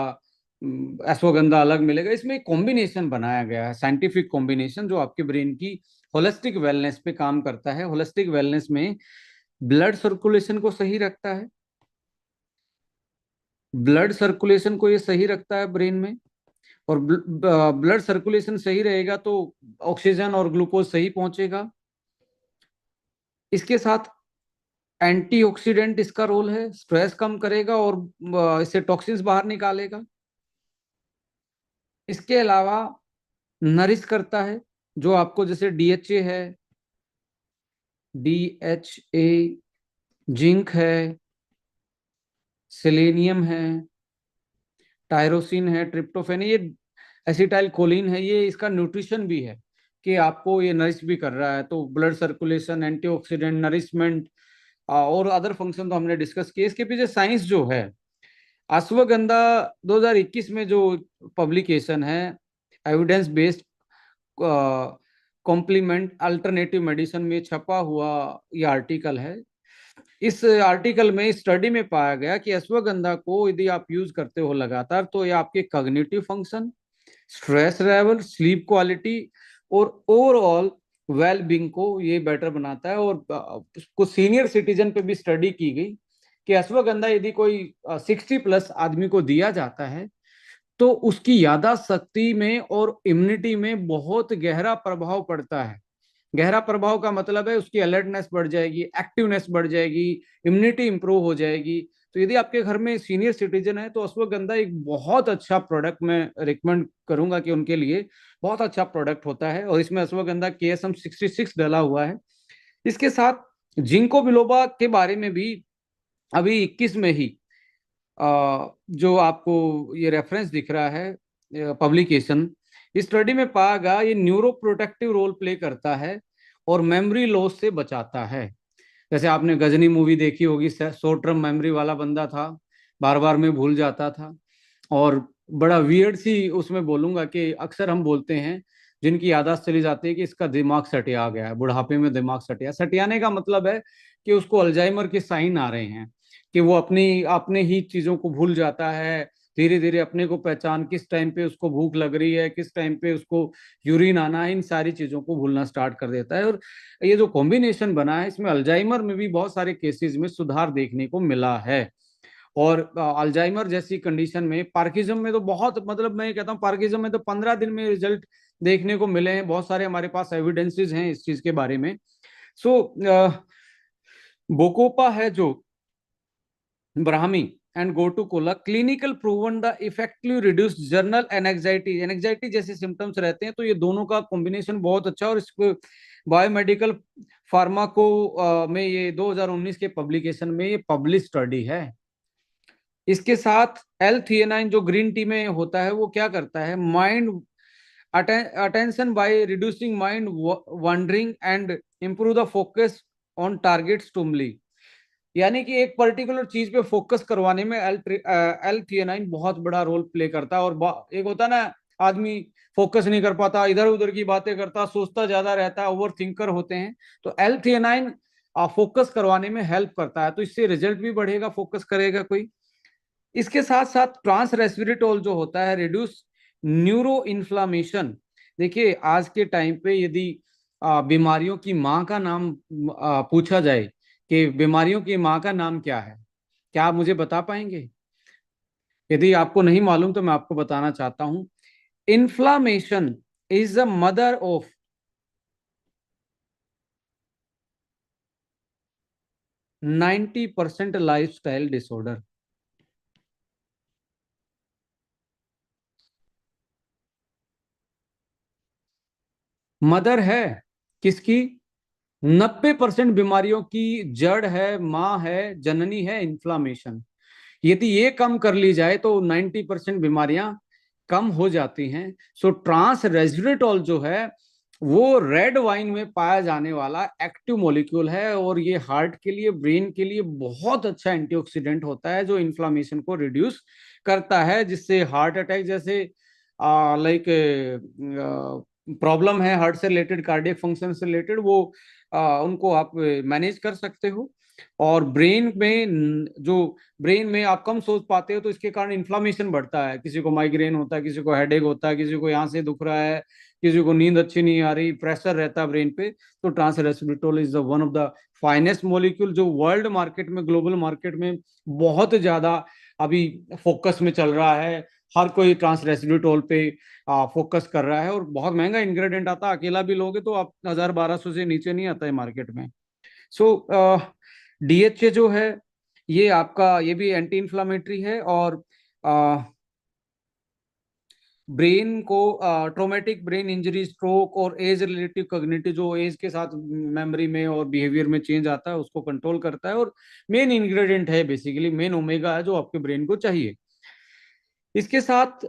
अश्वगंधा अलग मिलेगा। इसमें एक कॉम्बिनेशन बनाया गया है, साइंटिफिक कॉम्बिनेशन, जो आपके ब्रेन की होलिस्टिक वेलनेस पे काम करता है। होलिस्टिक वेलनेस में ब्लड सर्कुलेशन को सही रखता है, ब्लड सर्कुलेशन को ये सही रखता है ब्रेन में। और ब्लड सर्कुलेशन सही रहेगा तो ऑक्सीजन और ग्लूकोज सही पहुंचेगा। इसके साथ एंटीऑक्सीडेंट इसका रोल है, स्ट्रेस कम करेगा और इससे टॉक्सिन्स बाहर निकालेगा। इसके अलावा नरिश करता है, जो आपको जैसे डीएचए है, डीएचए, जिंक है, सेलेनियम है, टायरोसिन है, ट्रिप्टोफेन है, ये एसिटाइल कोलिन है, ये इसका न्यूट्रिशन भी है कि आपको ये नरिश भी कर रहा है। तो ब्लड सर्कुलेशन, एंटीऑक्सीडेंट, नरिशमेंट और अदर फंक्शन तो हमने डिस्कस किए। इसके पीछे साइंस जो है, अश्वगंधा 2021 में जो पब्लिकेशन है, evidence based complement alternative medicine में छपा हुआ ये आर्टिकल है। इस आर्टिकल में स्टडी में पाया गया कि अश्वगंधा को यदि आप यूज करते हो लगातार तो ये आपके cognitive function, stress level, sleep quality और ओवरऑल वेल बींग को ये बेटर बनाता है। और कुछ सीनियर सिटीजन पे भी स्टडी की गई कि अश्वगंधा यदि कोई 60 प्लस आदमी को दिया जाता है तो उसकी याददाश्त शक्ति में और इम्यूनिटी में बहुत गहरा प्रभाव पड़ता है। गहरा प्रभाव का मतलब है उसकी अलर्टनेस बढ़ जाएगी, एक्टिवनेस बढ़ जाएगी, इम्यूनिटी इंप्रूव हो जाएगी। तो यदि आपके घर में सीनियर सिटीजन है तो अश्वगंधा एक बहुत अच्छा प्रोडक्ट मैं रिकमेंड करूंगा कि उनके लिए बहुत अच्छा प्रोडक्ट होता है। और इसमें अश्वगंधा KSM-66 डला हुआ है। इसके साथ जिंको बिलोबा के बारे में भी अभी 21 में ही जो आपको ये रेफरेंस दिख रहा है पब्लिकेशन, इस स्टडी में पाया गया ये न्यूरो प्रोटेक्टिव रोल प्ले करता है और मेमोरी लॉस से बचाता है। जैसे आपने गजनी मूवी देखी होगी, शॉर्ट टर्म मेमोरी वाला बंदा था, बार बार में भूल जाता था। और बड़ा वियर्ड सी उसमें बोलूंगा कि अक्सर हम बोलते हैं जिनकी याददाश्त चली जाती है कि इसका दिमाग सटिया गया है, बुढ़ापे में दिमाग सटिया। सटियाने का मतलब है कि उसको अल्जाइमर के साइन आ रहे हैं, कि वो अपने ही चीजों को भूल जाता है, धीरे धीरे अपने को पहचान, किस टाइम पे उसको भूख लग रही है, किस टाइम पे उसको यूरिन आना है, इन सारी चीजों को भूलना स्टार्ट कर देता है। और ये जो कॉम्बिनेशन बना है इसमें अल्जाइमर में भी बहुत सारे केसेस में सुधार देखने को मिला है। और अल्जाइमर जैसी कंडीशन में, पार्किंसम में तो बहुत, मतलब मैं कहता हूँ पार्किंसम में तो 15 दिन में रिजल्ट देखने को मिले हैं। बहुत सारे हमारे पास एविडेंसेस हैं इस चीज के बारे में। सो बोकोपा है जो Brahmi, and go to cola, clinical proven the effectively reduced journal anxiety, anxiety जैसे सिम्टम्स रहते हैं, तो ये दोनों का कॉम्बिनेशन बहुत अच्छा है। और इसको बायोमेडिकल फार्माको में ये 2019 के पब्लिकेशन में ये पब्लिश स्टडी है। इसके साथ L-theanine जो ग्रीन टी में होता है वो क्या करता है, mind attention by reducing mind wondering and improve the focus on target stimuli. यानी कि एक पर्टिकुलर चीज पे फोकस करवाने में L-theanine बहुत बड़ा रोल प्ले करता है। और एक होता है ना, आदमी फोकस नहीं कर पाता, इधर उधर की बातें करता, सोचता ज्यादा रहता है, ओवर थिंकर होते हैं, तो L-theanine फोकस करवाने में हेल्प करता है। तो इससे रिजल्ट भी बढ़ेगा, फोकस करेगा कोई। इसके साथ साथ ट्रांस रेस्पिरेटोल जो होता है रिड्यूस न्यूरो इन्फ्लामेशन। देखिए आज के टाइम पे यदि बीमारियों की माँ का नाम पूछा जाए कि बीमारियों की माँ का नाम क्या है, क्या आप मुझे बता पाएंगे? यदि आपको नहीं मालूम तो मैं आपको बताना चाहता हूं। Inflammation is the mother of 90% lifestyle disorder. Mother है किसकी? 90% बीमारियों की जड़ है, माँ है, जननी है इन्फ्लामेशन। यदि ये कम कर ली जाए तो 90% बीमारियां कम हो जाती हैं। सो ट्रांस रेस्वेराट्रोल जो है वो रेड वाइन में पाया जाने वाला एक्टिव मॉलिक्यूल है, और ये हार्ट के लिए, ब्रेन के लिए बहुत अच्छा एंटीऑक्सीडेंट होता है जो इन्फ्लामेशन को रिड्यूस करता है, जिससे हार्ट अटैक जैसे लाइक प्रॉब्लम है हार्ट से रिलेटेड, कार्डियक फंक्शन से रिलेटेड, वो उनको आप मैनेज कर सकते हो। और ब्रेन में जो ब्रेन में आप कम सोच पाते हो तो इसके कारण इन्फ्लामेशन बढ़ता है। किसी को माइग्रेन होता है, किसी को हेडेक होता है, किसी को यहाँ से दुख रहा है, किसी को नींद अच्छी नहीं आ रही, प्रेशर रहता है ब्रेन पे, तो trans resveratrol is the one of the finest molecule जो वर्ल्ड मार्केट में, ग्लोबल मार्केट में बहुत ज्यादा अभी फोकस में चल रहा है। हर कोई ट्रांस रेस्पिरेटोल पे फोकस कर रहा है, और बहुत महंगा इंग्रेडिएंट आता है, अकेला भी लोगे तो आप 1000-1200 से नीचे नहीं आता है मार्केट में। सो DHA जो है ये आपका, ये भी एंटी इंफ्लामेटरी है, और ब्रेन को ट्रोमेटिक ब्रेन इंजरी, स्ट्रोक और एज रिलेटिव कॉग्निटिव, जो एज के साथ मेमोरी में और बिहेवियर में चेंज आता है उसको कंट्रोल करता है, और मेन इंग्रेडिएंट है, बेसिकली मेन ओमेगा है जो आपके ब्रेन को चाहिए। इसके साथ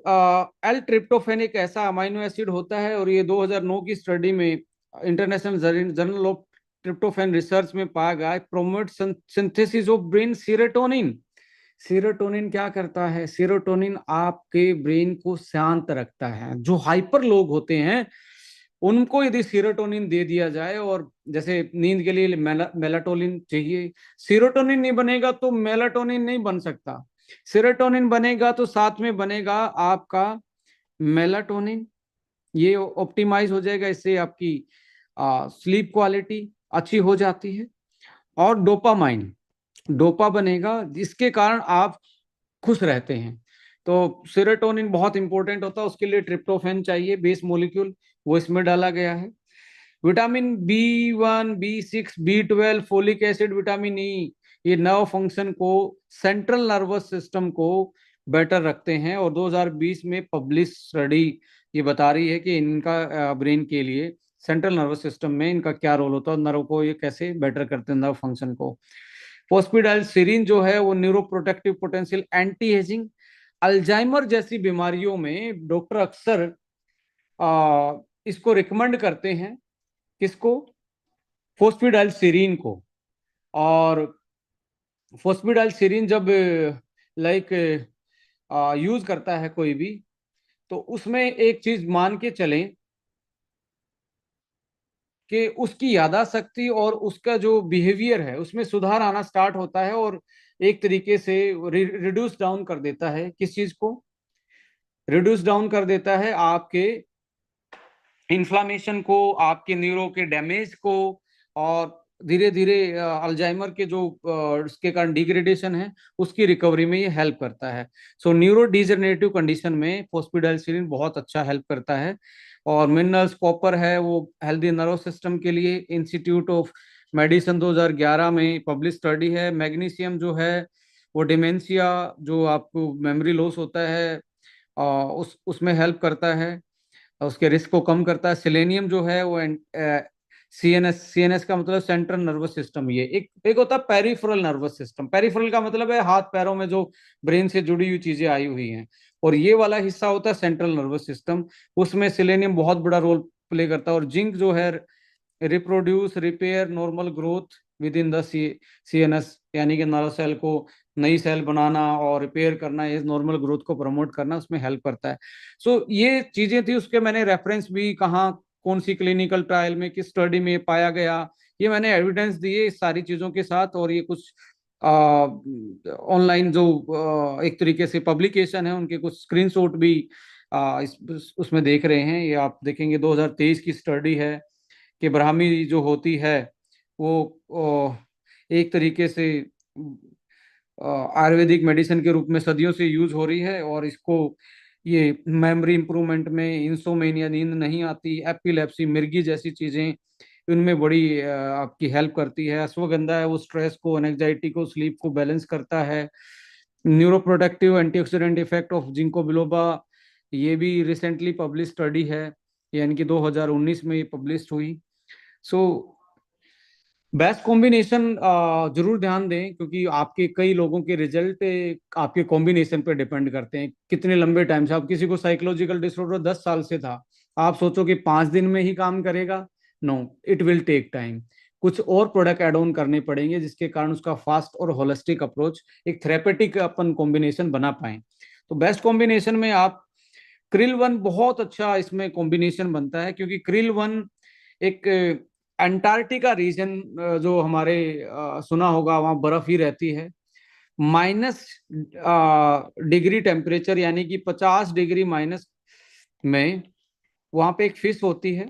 एल ट्रिप्टोफेन एक ऐसा अमाइनो एसिड होता है, और ये 2009 की स्टडी में international journal of tryptophan research में पाया गया, promote synthesis of brain serotonin. Serotonin क्या करता है? सीरोटोनिन आपके ब्रेन को शांत रखता है। जो हाइपर लोग होते हैं उनको यदि सीरोटोनिन दे दिया जाए, और जैसे नींद के लिए मेलाटोनिन चाहिए, सीरोटोनिन नहीं बनेगा तो मेलाटोनिन नहीं बन सकता। सेरोटोनिन बनेगा तो साथ में बनेगा आपका मेलाटोनिन, ये ऑप्टिमाइज हो जाएगा, इससे आपकी स्लीप क्वालिटी अच्छी हो जाती है। और डोपामाइन, डोपा बनेगा जिसके कारण आप खुश रहते हैं। तो सेरोटोनिन बहुत इंपॉर्टेंट होता है, उसके लिए ट्रिप्टोफैन चाहिए, बेस मॉलिक्यूल, वो इसमें डाला गया है। Vitamin B1, B6, B12, folic acid, vitamin E, ये नर्व फंक्शन को, सेंट्रल नर्वस सिस्टम को बेटर रखते हैं। और 2020 में पब्लिश स्टडी ये बता रही है कि इनका ब्रेन के लिए, सेंट्रल नर्वस सिस्टम में इनका क्या रोल होता है, नर्व को ये कैसे बेटर करते हैं, नर्व फंक्शन को। फोस्फिडाइलसिरिन जो है वो neuro protective potential, anti ageing, Alzheimer जैसी बीमारियों में डॉक्टर अक्सर इसको रिकमेंड करते हैं। किसको? फोस्फिडाइलसिरिन को। और फोस्फिडाइलसिरिन जब लाइक यूज करता है कोई भी, तो उसमें एक चीज मान के चलें कि उसकी यादाशक्ति और उसका जो बिहेवियर है उसमें सुधार आना स्टार्ट होता है, और एक तरीके से रिड्यूस डाउन कर देता है। किस चीज को रिड्यूस डाउन कर देता है? आपके इन्फ्लामेशन को, आपके न्यूरो के डैमेज को, और धीरे धीरे अल्जाइमर के जो उसके कारण डिग्रेडेशन है उसकी रिकवरी में ये हेल्प करता है। सो न्यूरो डिजनरेटिव कंडीशन में फोस्फिडाइलसिलिन बहुत अच्छा हेल्प करता है। और मिनरल्स, कॉपर है वो हेल्दी नर्व सिस्टम के लिए, इंस्टीट्यूट ऑफ मेडिसिन 2011 में पब्लिश स्टडी है। मैग्नीशियम जो है वो डिमेंशिया, जो आपको मेमोरी लॉस होता है, उसमें हेल्प करता है, उसके रिस्क को कम करता है। सेलेनियम जो है वो सीएनएस का मतलब सेंट्रल नर्वस सिस्टम। ये एक होता है पेरिफेरल नर्वस सिस्टम। पेरिफेरल का मतलब है हाथ पैरों में जो ब्रेन से जुड़ी हुई चीजें आई हुई हैं, और ये वाला हिस्सा होता है सेंट्रल नर्वस सिस्टम। उसमें सेलेनियम बहुत बड़ा रोल प्ले करता है। और जिंक जो है reproduce, repair, normal growth with in the CNS, यानी कि नर्व सेल को नई सेल बनाना और रिपेयर करना, ये नॉर्मल ग्रोथ को प्रमोट करना, उसमें हेल्प करता है। सो ये चीजें थी, उसके मैंने रेफरेंस भी कहाँ, कौन सी क्लिनिकल ट्रायल में, किस स्टडी में पाया गया, ये मैंने एविडेंस दिए इस सारी चीजों के साथ। और ये कुछ ऑनलाइन जो एक तरीके से पब्लिकेशन है, उनके कुछ स्क्रीनशॉट भी उसमें देख रहे हैं। ये आप देखेंगे 2023 की स्टडी है कि ब्राह्मी जो होती है वो एक तरीके से आयुर्वेदिक मेडिसिन के रूप में सदियों से यूज हो रही है। और इसको ये मेमोरी इंप्रूवमेंट में, इंसोमेनिया, नींद नहीं आती, एपिलेप्सी, मिर्गी जैसी चीजें, इनमें बड़ी आपकी हेल्प करती है। अश्वगंधा है वो स्ट्रेस को, एंजाइटी को, स्लीप को बैलेंस करता है। Neuroprotective antioxidant effect of ginkgo biloba, ये भी रिसेंटली पब्लिश स्टडी है, यानी कि 2019 में ये पब्लिश हुई। सो बेस्ट कॉम्बिनेशन जरूर ध्यान दें, क्योंकि आपके कई लोगों के रिजल्ट आपके कॉम्बिनेशन पे डिपेंड करते हैं। कितने लंबे टाइम से, आप किसी को साइकोलॉजिकल डिसऑर्डर 10 साल से था, आप सोचो कि 5 दिन में ही काम करेगा? No, it will take time. कुछ और प्रोडक्ट एड ऑन करने पड़ेंगे, जिसके कारण उसका फास्ट और होलिस्टिक अप्रोच, एक थेरेपेटिक अपन कॉम्बिनेशन बना पाए। तो बेस्ट कॉम्बिनेशन में आप क्रिल वन बहुत अच्छा इसमें कॉम्बिनेशन बनता है, क्योंकि क्रिल वन एक अंटार्कटिका रीजन, जो हमारे सुना होगा, वहाँ बर्फ ही रहती है। माइनस डिग्री टेम्परेचर, यानी कि 50 डिग्री माइनस में वहां पे एक फिश होती है,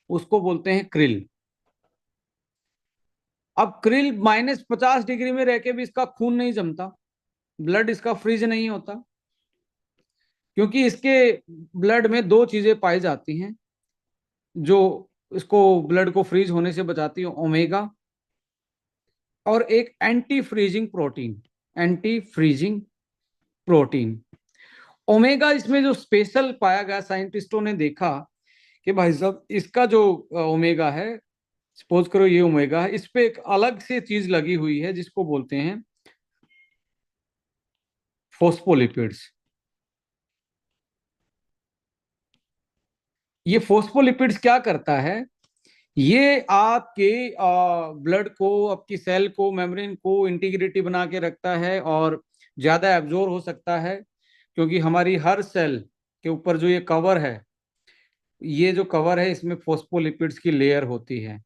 उसको बोलते हैं क्रिल। अब क्रिल -50 डिग्री में रह के भी इसका खून नहीं जमता, ब्लड इसका फ्रीज नहीं होता, क्योंकि इसके ब्लड में दो चीजें पाई जाती हैं जो इसको ब्लड को फ्रीज होने से बचाती है: ओमेगा और एक anti freezing protein. Anti freezing protein, omega, इसमें जो स्पेशल पाया गया, साइंटिस्टों ने देखा कि भाई साहब इसका जो ओमेगा है, सपोज करो ये ओमेगा है, इस पे एक अलग से चीज लगी हुई है जिसको बोलते हैं फोस्फोलिपिड्स। ये फोस्फोलिपिड्स क्या करता है? ये आपके ब्लड को, आपकी सेल को, मेम्ब्रेन को इंटीग्रिटी बना के रखता है और ज्यादा एब्जॉर्ब हो सकता है, क्योंकि हमारी हर सेल के ऊपर जो ये कवर है, ये जो कवर है, इसमें फोस्फोलिपिड्स की लेयर होती है।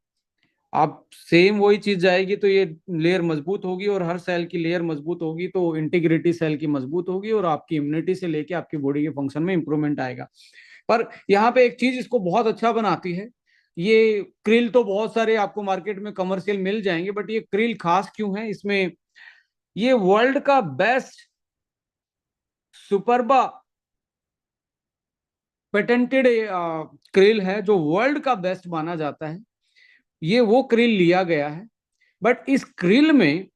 आप सेम वही चीज जाएगी तो ये लेयर मजबूत होगी, और हर सेल की लेयर मजबूत होगी तो इंटीग्रिटी सेल की मजबूत होगी, और आपकी इम्यूनिटी से लेके आपकी बॉडी के फंक्शन में इंप्रूवमेंट आएगा। पर यहाँ पे एक चीज इसको बहुत अच्छा बनाती है, ये क्रिल तो बहुत सारे आपको मार्केट में कमर्शियल मिल जाएंगे, बट ये क्रिल खास क्यों है? इसमें ये वर्ल्ड का बेस्ट सुपरबा पेटेंटेड क्रिल है, जो वर्ल्ड का बेस्ट माना जाता है। ये वो क्रिल लिया गया है। बट इस क्रिल में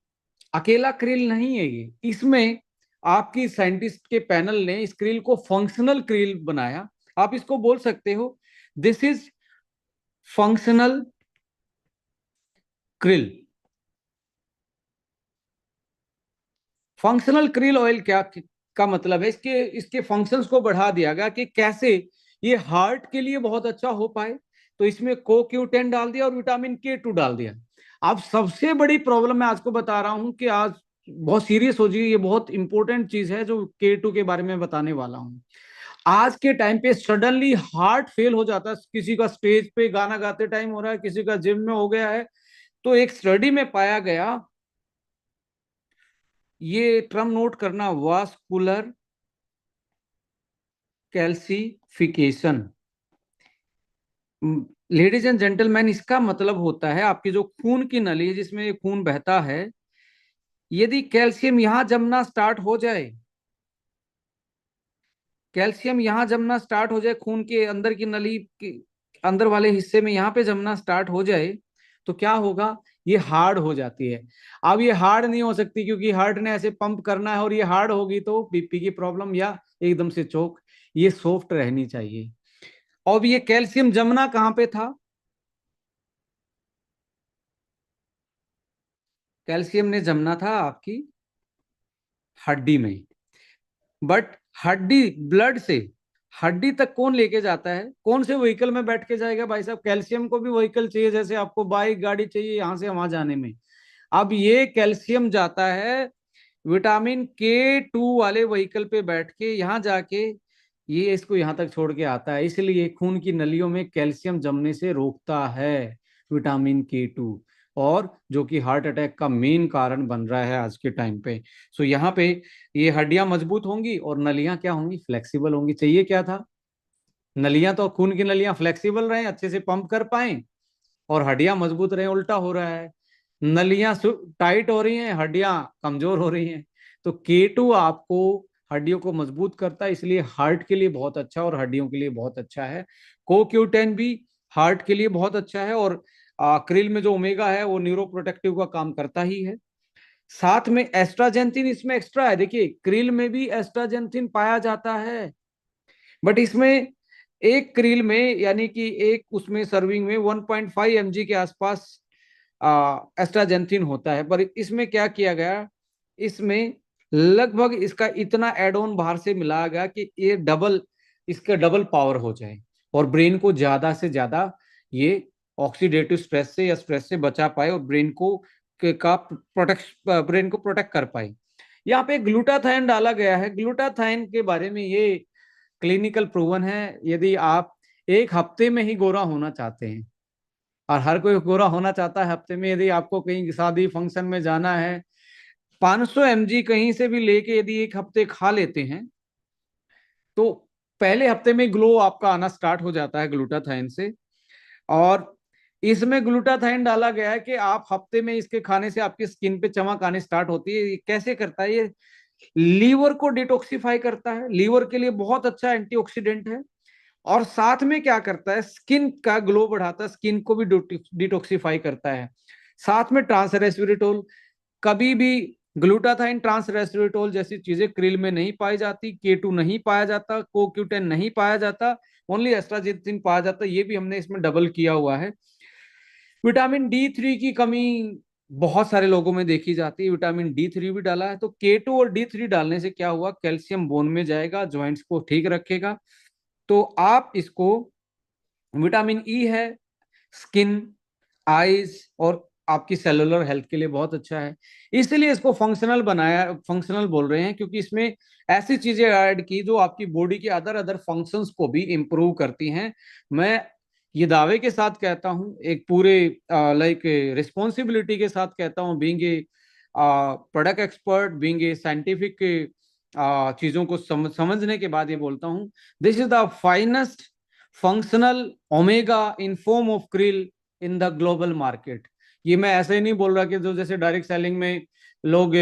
अकेला क्रिल नहीं है, ये इसमें आपकी साइंटिस्ट के पैनल ने इस क्रिल को फंक्शनल क्रिल बनाया। आप इसको बोल सकते हो, this is functional krill. Functional krill oil क्या का मतलब है? इसके इसके फंक्शंस को बढ़ा दिया गया कि कैसे ये हार्ट के लिए बहुत अच्छा हो पाए, तो इसमें CoQ10 डाल दिया और विटामिन K2 डाल दिया। अब सबसे बड़ी प्रॉब्लम मैं आज को बता रहा हूं कि आज बहुत सीरियस हो जाइए, ये बहुत इंपॉर्टेंट चीज है जो K2 के बारे में बताने वाला हूं। आज के टाइम पे सडनली हार्ट फेल हो जाता है, किसी का स्टेज पे गाना गाते टाइम हो रहा है, किसी का जिम में हो गया है। तो एक स्टडी में पाया गया, ये टर्म नोट करना, vascular calcification. Ladies and gentleman, इसका मतलब होता है आपकी जो खून की नली है, जिसमें खून बहता है, यदि कैल्शियम यहां जमना स्टार्ट हो जाए, कैल्शियम यहां जमना स्टार्ट हो जाए, खून के अंदर की नली के अंदर वाले हिस्से में यहां पे जमना स्टार्ट हो जाए, तो क्या होगा? ये हार्ड हो जाती है। अब ये हार्ड नहीं हो सकती क्योंकि हार्ट ने ऐसे पंप करना है, और ये हार्ड होगी तो बीपी की प्रॉब्लम या एकदम से चोक। ये सॉफ्ट रहनी चाहिए। अब ये कैल्शियम जमना कहाँ पे था? कैल्शियम ने जमना था आपकी हड्डी में। बट हड्डी, ब्लड से हड्डी तक कौन लेके जाता है? कौन से व्हीकल में बैठ के जाएगा भाई साहब? कैल्शियम को भी व्हीकल चाहिए, जैसे आपको बाइक गाड़ी चाहिए यहां से वहां जाने में। अब ये कैल्शियम जाता है विटामिन K2 वाले व्हीकल पे बैठ के, यहाँ जाके ये इसको यहाँ तक छोड़ के आता है। इसलिए खून की नलियों में कैल्शियम जमने से रोकता है विटामिन K2, और जो कि हार्ट अटैक का मेन कारण बन रहा है आज के टाइम पे। सो यहाँ पे ये हड्डियां मजबूत होंगी और नलियां क्या होंगी? फ्लेक्सिबल होंगी। चाहिए क्या था? नलियां तो, खून की नलियां फ्लेक्सिबल रहे, अच्छे से पंप कर पाए, और हड्डियां मजबूत रहे। उल्टा हो रहा है, नलियां टाइट हो रही हैं, हड्डियां कमजोर हो रही हैं। तो K2 आपको हड्डियों को मजबूत करता है, इसलिए हार्ट के लिए बहुत अच्छा और हड्डियों के लिए बहुत अच्छा है। CoQ10 भी हार्ट के लिए बहुत अच्छा है, और क्रिल में जो ओमेगा है वो न्यूरो प्रोटेक्टिव का काम करता ही है। साथ में एस्ट्राजेंथिन इसमें एक्स्ट्रा है। देखिए क्रिल में भी एस्ट्राजेंथिन पाया जाता है, बट इसमें एक क्रिल में, यानी कि एक उसमें सर्विंग में 1.5 mg के आसपास एस्ट्राजेंथिन होता है। पर इसमें क्या किया गया, इसमें लगभग इसका इतना एड ऑन बाहर से मिलाया गया कि ये डबल, इसका डबल पावर हो जाए, और ब्रेन को ज्यादा से ज्यादा ये ऑक्सीडेटिव स्ट्रेस से या स्ट्रेस से बचा पाए, और ब्रेन को का प्रोटेक्ट, ब्रेन को प्रोटेक्ट कर पाए। यहाँ पे ग्लूटाथाइन डाला गया है। ग्लूटाथाइन के बारे में ये क्लिनिकल प्रूवन है। यदि आप एक हफ्ते में ही गोरा होना चाहते हैं, और हर कोई गोरा होना चाहता है हफ्ते में, यदि आपको कहीं शादी फंक्शन में जाना है, 500 mg कहीं से भी लेके यदि एक हफ्ते खा लेते हैं, तो पहले हफ्ते में ग्लो आपका आना स्टार्ट हो जाता है ग्लूटाथाइन से। और इसमें ग्लूटाथाइन डाला गया है कि आप हफ्ते में इसके खाने से आपकी स्किन पे चमक आने स्टार्ट होती है। ये कैसे करता है? ये लीवर को डिटॉक्सिफाई करता है, लीवर के लिए बहुत अच्छा एंटीऑक्सीडेंट है। और साथ में क्या करता है? स्किन का ग्लो बढ़ाता है, स्किन को भी डिटॉक्सिफाई करता है। साथ में ट्रांस रेस्वेरेटोल, कभी भी ग्लूटाथाइन ट्रांस रेस्वेरेटोल जैसी चीजें क्रिल में नहीं पाई जाती, K2 नहीं पाया जाता, CoQ10 नहीं पाया जाता, ओनली एस्ट्राजेंथिन पाया जाता। ये भी हमने इसमें डबल किया हुआ है। विटामिन D3 की कमी बहुत सारे लोगों में देखी जाती है, विटामिन D3 भी डाला है। तो K2 और D3 डालने से क्या हुआ? कैल्शियम बोन में जाएगा, ज्वाइंट्स को ठीक रखेगा। तो आप इसको, विटामिन E है, स्किन, आईज और आपकी सेलुलर हेल्थ के लिए बहुत अच्छा है। इसलिए इसको फंक्शनल बनाया, फंक्शनल बोल रहे हैं, क्योंकि इसमें ऐसी चीजें ऐड की जो आपकी बॉडी के अदर अदर फंक्शंस को भी इंप्रूव करती हैं। मैं ये दावे के साथ कहता हूँ, एक पूरे लाइक रिस्पॉन्सिबिलिटी के साथ कहता हूँ, being a product expert, being a scientific चीजों को समझने के बाद ये बोलता हूँ, this is the finest functional omega in form of krill in the global market. ये मैं ऐसे ही नहीं बोल रहा कि जो जैसे डायरेक्ट सेलिंग में लोग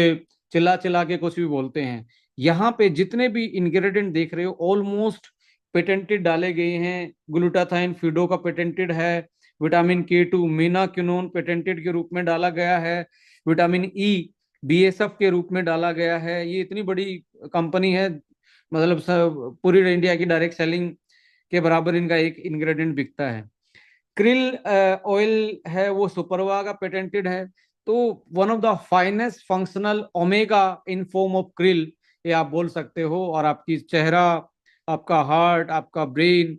चिल्ला चिल्ला के कुछ भी बोलते हैं। यहाँ पे जितने भी इंग्रेडिएंट देख रहे हो ऑलमोस्ट पेटेंटेड डाले गए हैं। ग्लूटाथाइन फिडो का पेटेंटेड है, विटामिन K2 मीना क्यूनोन पेटेंटेड के रूप में डाला गया है, विटामिन E BSF के रूप में डाला गया है। ये इतनी बड़ी कंपनी है, मतलब पूरी इंडिया की डायरेक्ट सेलिंग के बराबर इनका एक इंग्रेडिएंट बिकता है। क्रिल ऑयल है वो सुपरवा का पेटेंटेड है। तो one of the finest functional omega in form of krill, ये आप बोल सकते हो। और आपकी चेहरा, आपका हार्ट, आपका ब्रेन,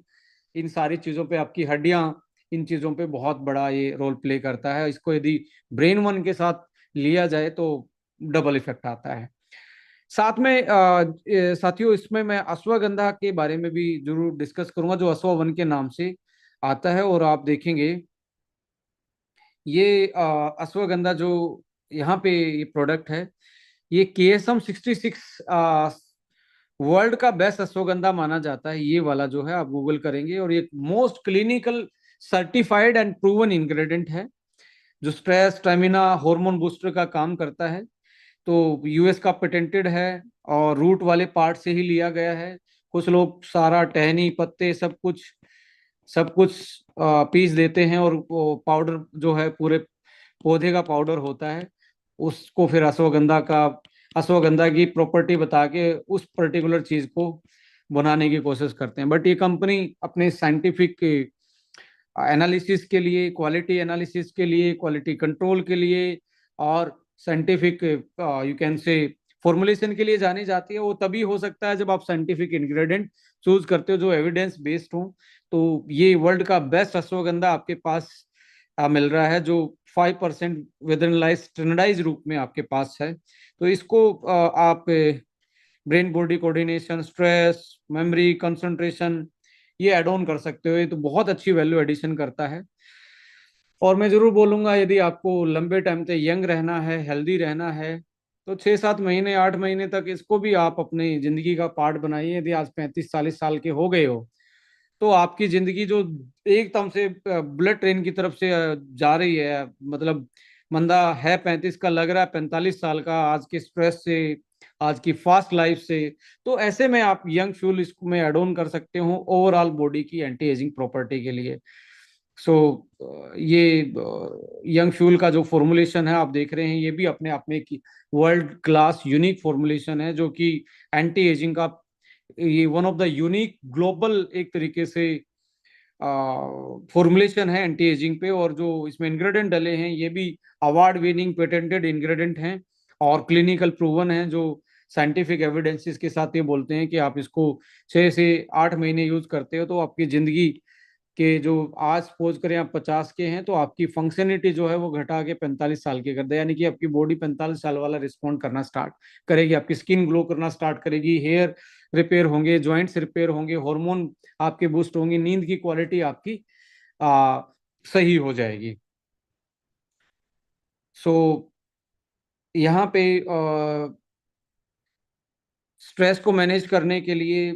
इन सारी चीजों पे, आपकी हड्डियां, इन चीजों पे बहुत बड़ा ये रोल प्ले करता है। इसको यदि ब्रेन वन के साथ लिया जाए तो डबल इफेक्ट आता है। साथ में साथियों, इसमें मैं अश्वगंधा के बारे में भी जरूर डिस्कस करूंगा, जो अश्ववन के नाम से आता है। और आप देखेंगे ये अश्वगंधा जो यहाँ पे ये प्रोडक्ट है, ये KSM 66 वर्ल्ड का बेस्ट अश्वगंधा माना जाता है। ये वाला जो है आप गूगल करेंगे, और ये most clinical certified and proven ingredient है, जो स्ट्रेस, स्टेमिना, हार्मोन बूस्टर का काम करता है। तो US का पेटेंटेड है, और रूट वाले पार्ट से ही लिया गया है। कुछ लोग सारा टहनी पत्ते सब कुछ पीस देते हैं, और वो पाउडर जो है पूरे पौधे का पाउडर होता है, उसको फिर अश्वगंधा की प्रॉपर्टी बता के उस पर्टिकुलर चीज को बनाने की कोशिश करते हैं। बट ये कंपनी अपने साइंटिफिक एनालिसिस के लिए, क्वालिटी एनालिसिस के लिए, क्वालिटी कंट्रोल के लिए और scientific you can say formulation के लिए जानी जाती है। वो तभी हो सकता है जब आप साइंटिफिक इंग्रेडिएंट चूज करते हो जो एविडेंस बेस्ड हो। तो ये वर्ल्ड का बेस्ट अश्वगंधा आपके पास मिल रहा है, जो 5% विद इन लाइफ स्टैंडर्डाइज रूप में आपके पास है। तो इसको आप brain body coordination, stress, memory, concentration, ये ऐड ऑन कर सकते हो। ये तो बहुत अच्छी वैल्यू एडिशन करता है। और मैं जरूर बोलूंगा, यदि आपको लंबे टाइम तक यंग रहना है, हेल्दी रहना है, तो 6-7 महीने, 8 महीने तक इसको भी आप अपनी जिंदगी का पार्ट बनाइए। यदि आज 35-40 साल के हो गए हो, तो आपकी जिंदगी जो एकदम से बुलेट ट्रेन की तरफ से जा रही है, मतलब बंदा है 35 का, लग रहा है 45 साल का, आज के स्ट्रेस से, आज की फास्ट लाइफ से। तो ऐसे में आप यंग फ्यूल इसको में एड ऑन कर सकते हो ओवरऑल बॉडी की एंटी एजिंग प्रॉपर्टी के लिए। सो ये यंग फ्यूल का जो फॉर्मुलेशन है आप देख रहे हैं, ये भी अपने आप में एक वर्ल्ड क्लास यूनिक फॉर्मुलेशन है, जो कि एंटी एजिंग का ये one of the unique global एक तरीके से फॉर्मुलेशन है एंटी एजिंग पे। और जो इसमें इंग्रेडिएंट डले हैं ये भी अवार्ड विनिंग पेटेंटेड इंग्रेडिएंट हैं और क्लिनिकल प्रूवन है, जो साइंटिफिक एविडेंसेस के साथ ये बोलते हैं कि आप इसको 6 से 8 महीने यूज करते हो तो आपकी जिंदगी के जो, आज सपोज करें आप 50 के हैं, तो आपकी फंक्शनलिटी जो है वो घटा के 45 साल के कर दे, यानी कि आपकी बॉडी 45 साल वाला रिस्पॉन्ड करना स्टार्ट करेगी, आपकी स्किन ग्लो करना स्टार्ट करेगी, हेयर रिपेयर होंगे, जॉइंट्स रिपेयर होंगे, हार्मोन आपके बूस्ट होंगे, नींद की क्वालिटी आपकी आ, सही हो जाएगी। सो यहाँ पे स्ट्रेस को मैनेज करने के लिए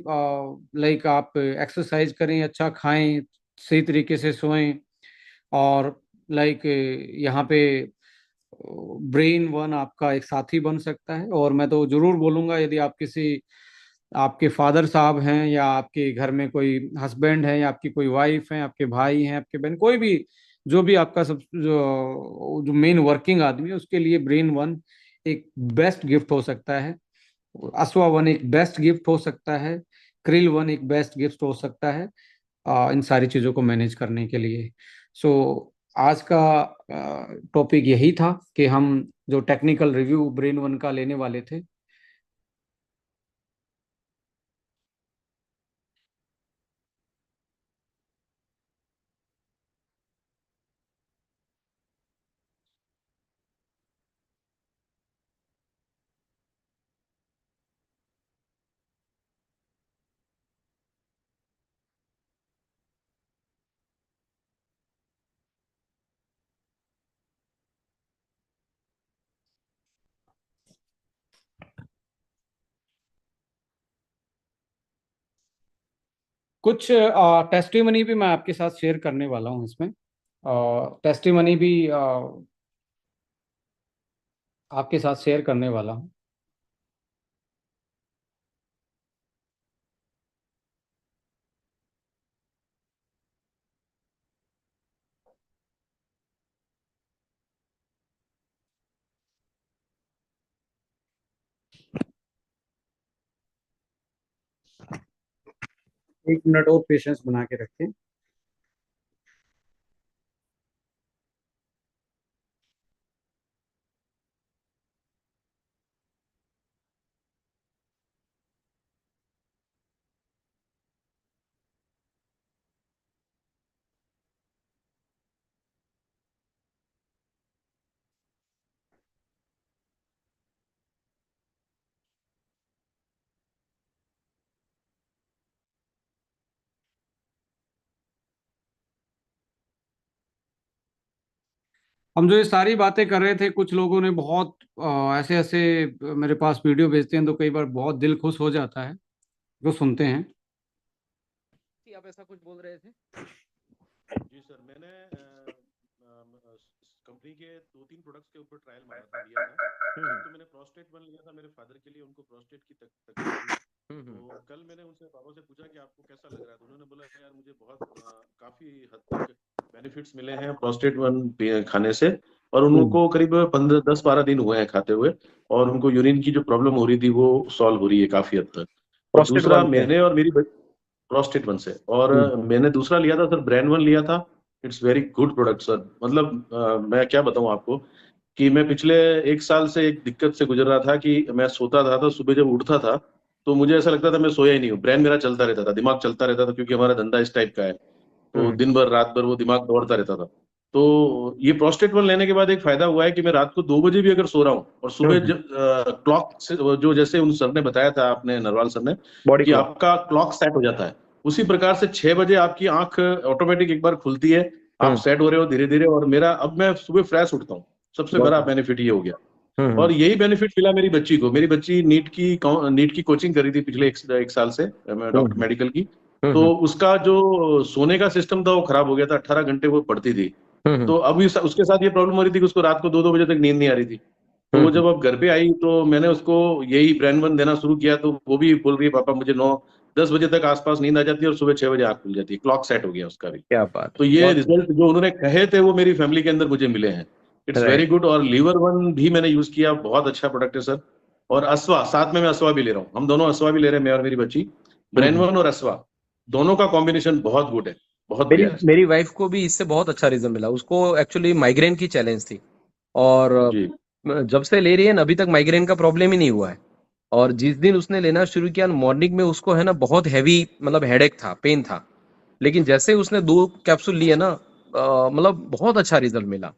लाइक आप एक्सरसाइज करें, अच्छा खाएं, सही तरीके से सोएं, और लाइक यहाँ पे ब्रेन वन आपका एक साथी बन सकता है। और मैं तो जरूर बोलूंगा, यदि आप किसी, आपके फादर साहब हैं या आपके घर में कोई हस्बैंड है या आपकी कोई वाइफ है, आपके भाई हैं, आपके बहन, कोई भी जो भी आपका सब जो मेन वर्किंग आदमी है, उसके लिए ब्रेन वन एक बेस्ट गिफ्ट हो सकता है, अश्वा वन एक बेस्ट गिफ्ट हो सकता है, क्रिल वन एक बेस्ट गिफ्ट हो सकता है इन सारी चीज़ों को मैनेज करने के लिए। सो आज का टॉपिक यही था कि हम जो टेक्निकल रिव्यू ब्रेन वन का लेने वाले थे। कुछ टेस्टिमनी भी मैं आपके साथ शेयर करने वाला हूँ इसमें। टेस्टिमनी भी आपके साथ शेयर करने वाला हूँ। एक मिनट और पेशेंस बना के रखें। हम जो ये सारी बातें कर रहे थे, कुछ लोगों ने बहुत ऐसे ऐसे मेरे पास वीडियो भेजते हैं, तो कई बार बहुत दिल खुश हो जाता है जो सुनते हैं कि आप ऐसा कुछ बोल रहे थे। जी सर, मैंने कंपनी के 2-3 प्रोडक्ट्स के ऊपर ट्रायल मारा लिया था। तो मैंने प्रोस्टेट बन लिया था मेरे फादर के लिए, उनको प्रोस्टेट की तकलीफ थी। तो कल मैंने उनसे पापा से पूछा कि आपको कैसा लग रहा है, तो उन्होंने बोला यार मुझे बहुत काफी हद तक बेनिफिट्स मिले हैं प्रोस्टेट वन खाने से, और उनको करीब 15 10 12 दिन हुए हैं खाते हुए, और उनको यूरिन की जो प्रॉब्लम हो रही थी वो सॉल्व हो रही है काफी हद तक। और प्रोस्टेट दूसरा वन से। मैंने और मेरी प्रोस्टेट वन से, और मैंने दूसरा लिया था सर, ब्रांड वन लिया था। It's very good product sir. मतलब मैं क्या बताऊं आपको कि मैं पिछले 1 साल से एक दिक्कत से गुजर रहा था कि मैं सोता था तो सुबह जब उठता था तो मुझे ऐसा लगता था मैं सोया ही नहीं हूँ, ब्रेन मेरा चलता रहता था, दिमाग चलता रहता था, क्योंकि हमारा धंधा इस टाइप का है। तो दिन भर रात भर वो दिमाग दौड़ता रहता था। तो ये प्रोस्टेट वन लेने के बाद एक फायदा हुआ है कि मैं रात को 2 बजे भी अगर सो रहा हूँ और सुबह क्लॉक से, जो जैसे उन सर ने बताया था, आपने नरवाल सर ने, बॉडी कि क्लॉक। आपका क्लॉक सेट हो जाता है, उसी प्रकार से 6 बजे आपकी आंख ऑटोमेटिक एक बार खुलती है, आप सेट हो रहे हो धीरे धीरे। और मेरा अब मैं सुबह फ्रेश उठता हूँ, सबसे बड़ा बेनिफिट ये हो गया। और यही बेनिफिट मिला मेरी बच्ची को। मेरी बच्ची नीट की कोचिंग करी थी पिछले 1 साल से, डॉक्टर मेडिकल की। तो उसका जो सोने का सिस्टम था वो खराब हो गया था, 18 घंटे वो पढ़ती थी। तो अभी उसके साथ ये प्रॉब्लम हो रही थी कि उसको रात को 2 2 बजे तक नींद नहीं आ रही थी। तो वो जब अब घर पे आई तो मैंने उसको यही ब्रांड वन देना शुरू किया, तो वो भी बोल रही है पापा मुझे 9 10 बजे तक आसपास नींद आ जाती है और सुबह 6 बजे आंख खुल जाती है, क्लॉक सेट हो गया उसका भी। क्या बात तो है, ये बहुत रिजल्ट जो उन्होंने कहे थे वो मेरी फैमिली के अंदर मुझे मिले हैं। It's very right. गुड। और लीवर वन भी मैंने यूज किया, बहुत अच्छा प्रोडक्ट है सर। और असवा, साथ में मैं असवा भी ले रहा हूँ, हम दोनों असवा भी ले रहे हैं, मैं और मेरी बच्ची। ब्रेन वन और असवा दोनों का कॉम्बिनेशन बहुत गुड है, बहुत मेरी बढ़िया है सर। मेरी वाइफ को भी इससे बहुत अच्छा रिजल्ट मिला। उसको एक्चुअली माइग्रेन की चैलेंज थी, और जी जब से ले रही है ना अभी तक माइग्रेन का प्रॉब्लम ही नहीं हुआ है। और जिस दिन उसने लेना शुरू किया मॉर्निंग में, उसको है ना बहुत हैवी मतलब हेडेक था, पेन था। लेकिन जैसे उसने 2 कैप्सूल लिए ना, मतलब बहुत अच्छा रिजल्ट मिला।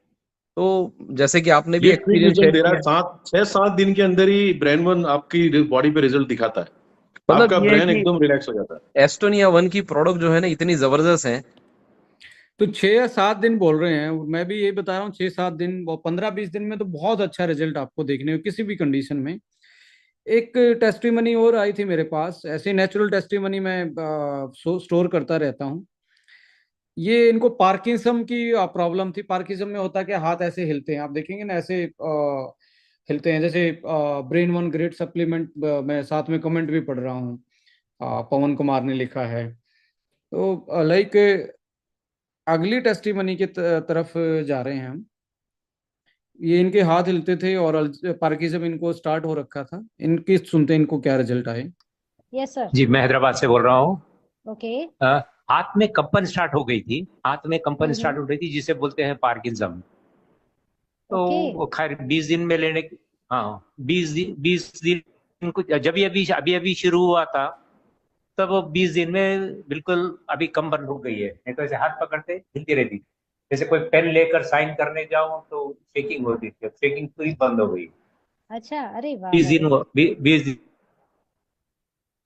तो जैसे कि आपने भी ये क्विक एक्सपीरियंस रिजल्ट शेयर दे रहा किया है, 7 6 7 दिन के अंदर ही ब्रेन वन आपकी बॉडी पे रिजल्ट दिखाता है, मतलब आपका ये है ब्रेन कि एकदम रिलैक्स हो जाता है। एस्टोनिया वन की प्रोडक्ट जो है ना इतनी जबरदस्त है। तो 6 या 7 दिन बोल रहे हैं, मैं भी यही बता रहा हूँ, 6 7 दिन और 15 20 दिन में तो बहुत अच्छा रिजल्ट आपको देखने को किसी भी कंडीशन में। एक टेस्टिमनी और आई थी मेरे पास, ऐसे नेचुरल टेस्टिमनी मैं स्टोर करता रहता हूँ। ये इनको पार्किंसम की प्रॉब्लम थी। पार्किंसम में होता है कि हाथ ऐसे हिलते हैं, आप देखेंगे ना ऐसे हिलते हैं, जैसे ब्रेन वन ग्रेट सप्लीमेंट मैं साथ में कमेंट भी पढ़ रहा हूँ, पवन कुमार ने लिखा है। तो लाइक अगली टेस्टिमनी की तरफ जा रहे हैं हम। ये इनके हाथ हिलते थे और पार्किंसम इनको स्टार्ट हो रखा था। इनकी सुनते हैं इनको क्या रिजल्ट आए। Yes sir. जी, मैं हैदराबाद से बोल रहा हूँ। ओके। हाथ में कंपन स्टार्ट हो गई थी, हाथ में कंपन स्टार्ट हो गई थी जिसे बोलते हैं पार्किंसम। तो ओके। वो खैर 20 दिन में लेने, हाँ 20 दिन को जब ये अभी अभी शुरू हुआ था, तब वो 20 दिन में बिल्कुल अभी कंपन रुक गई है। नहीं तो ऐसे हाथ पकड़ते हिलती रहती थी, जैसे कोई पेन लेकर साइन करने जाऊं तो शेकिंग होती थी, शेकिंग पूरी बंद हो गई। अच्छा, अरे वाह, 20 दिन वेरी। 20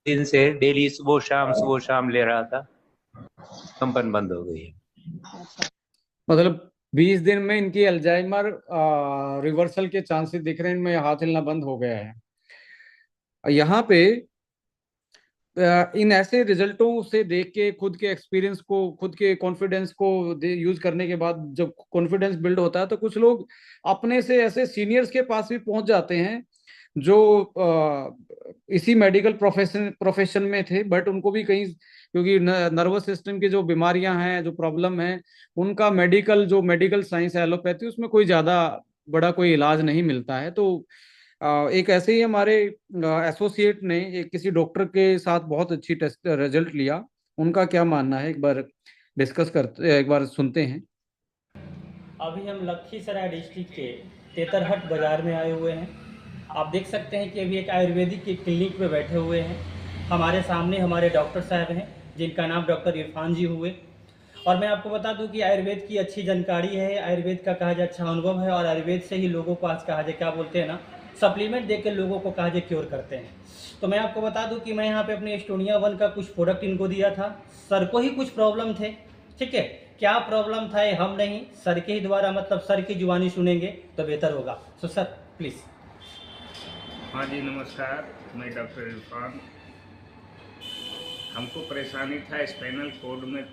दिन से डेली सुबह शाम ले रहा था, कंपन बंद हो गई है। अच्छा। मतलब 20 दिन में इनकी अल्जाइमर रिवर्सल के चांसेस दिख रहे हैं, इनमें हाथ हिलना बंद हो गया है। यहाँ पे इन ऐसे रिजल्टों से देख के खुद के एक्सपीरियंस को, खुद के कॉन्फिडेंस को यूज करने के बाद जब कॉन्फिडेंस बिल्ड होता है तो कुछ लोग अपने से ऐसे सीनियर्स के पास भी पहुंच जाते हैं जो इसी मेडिकल प्रोफेशन में थे, बट उनको भी कहीं, क्योंकि नर्वस सिस्टम की जो बीमारियां हैं, जो प्रॉब्लम है, उनका मेडिकल साइंस है, एलोपैथी, उसमें कोई ज्यादा बड़ा कोई इलाज नहीं मिलता है। तो एक ऐसे ही हमारे एसोसिएट ने एक किसी डॉक्टर के साथ बहुत अच्छी टेस्ट रिजल्ट लिया। उनका क्या मानना है, एक बार डिस्कस करते, एक बार सुनते हैं। अभी हम लखीसराय डिस्ट्रिक्ट के तेतरहट बाज़ार में आए हुए हैं। आप देख सकते हैं कि अभी एक आयुर्वेदिक के क्लिनिक पे बैठे हुए हैं। हमारे सामने हमारे डॉक्टर साहब हैं जिनका नाम डॉक्टर इरफान जी हुए। और मैं आपको बता दूं कि आयुर्वेद की अच्छी जानकारी है, आयुर्वेद का कहा जाए अच्छा अनुभव है, और आयुर्वेद से ही लोगों को आज कहा जाए क्या बोलते हैं ना, सप्लीमेंट दे के लोगों को कहा जाए क्योर करते हैं। तो मैं आपको बता दूं कि मैं यहाँ पे अपने एस्टोनिया वन का कुछ प्रोडक्ट इनको दिया था। सर को ही कुछ प्रॉब्लम थे, ठीक है। क्या प्रॉब्लम था ये हम नहीं, सर के ही द्वारा, मतलब सर की जुबानी सुनेंगे तो बेहतर होगा। So sir please. हाँ जी नमस्कार, मैं डॉक्टर इरफान। हमको परेशानी था, स्पाइनल कॉर्ड में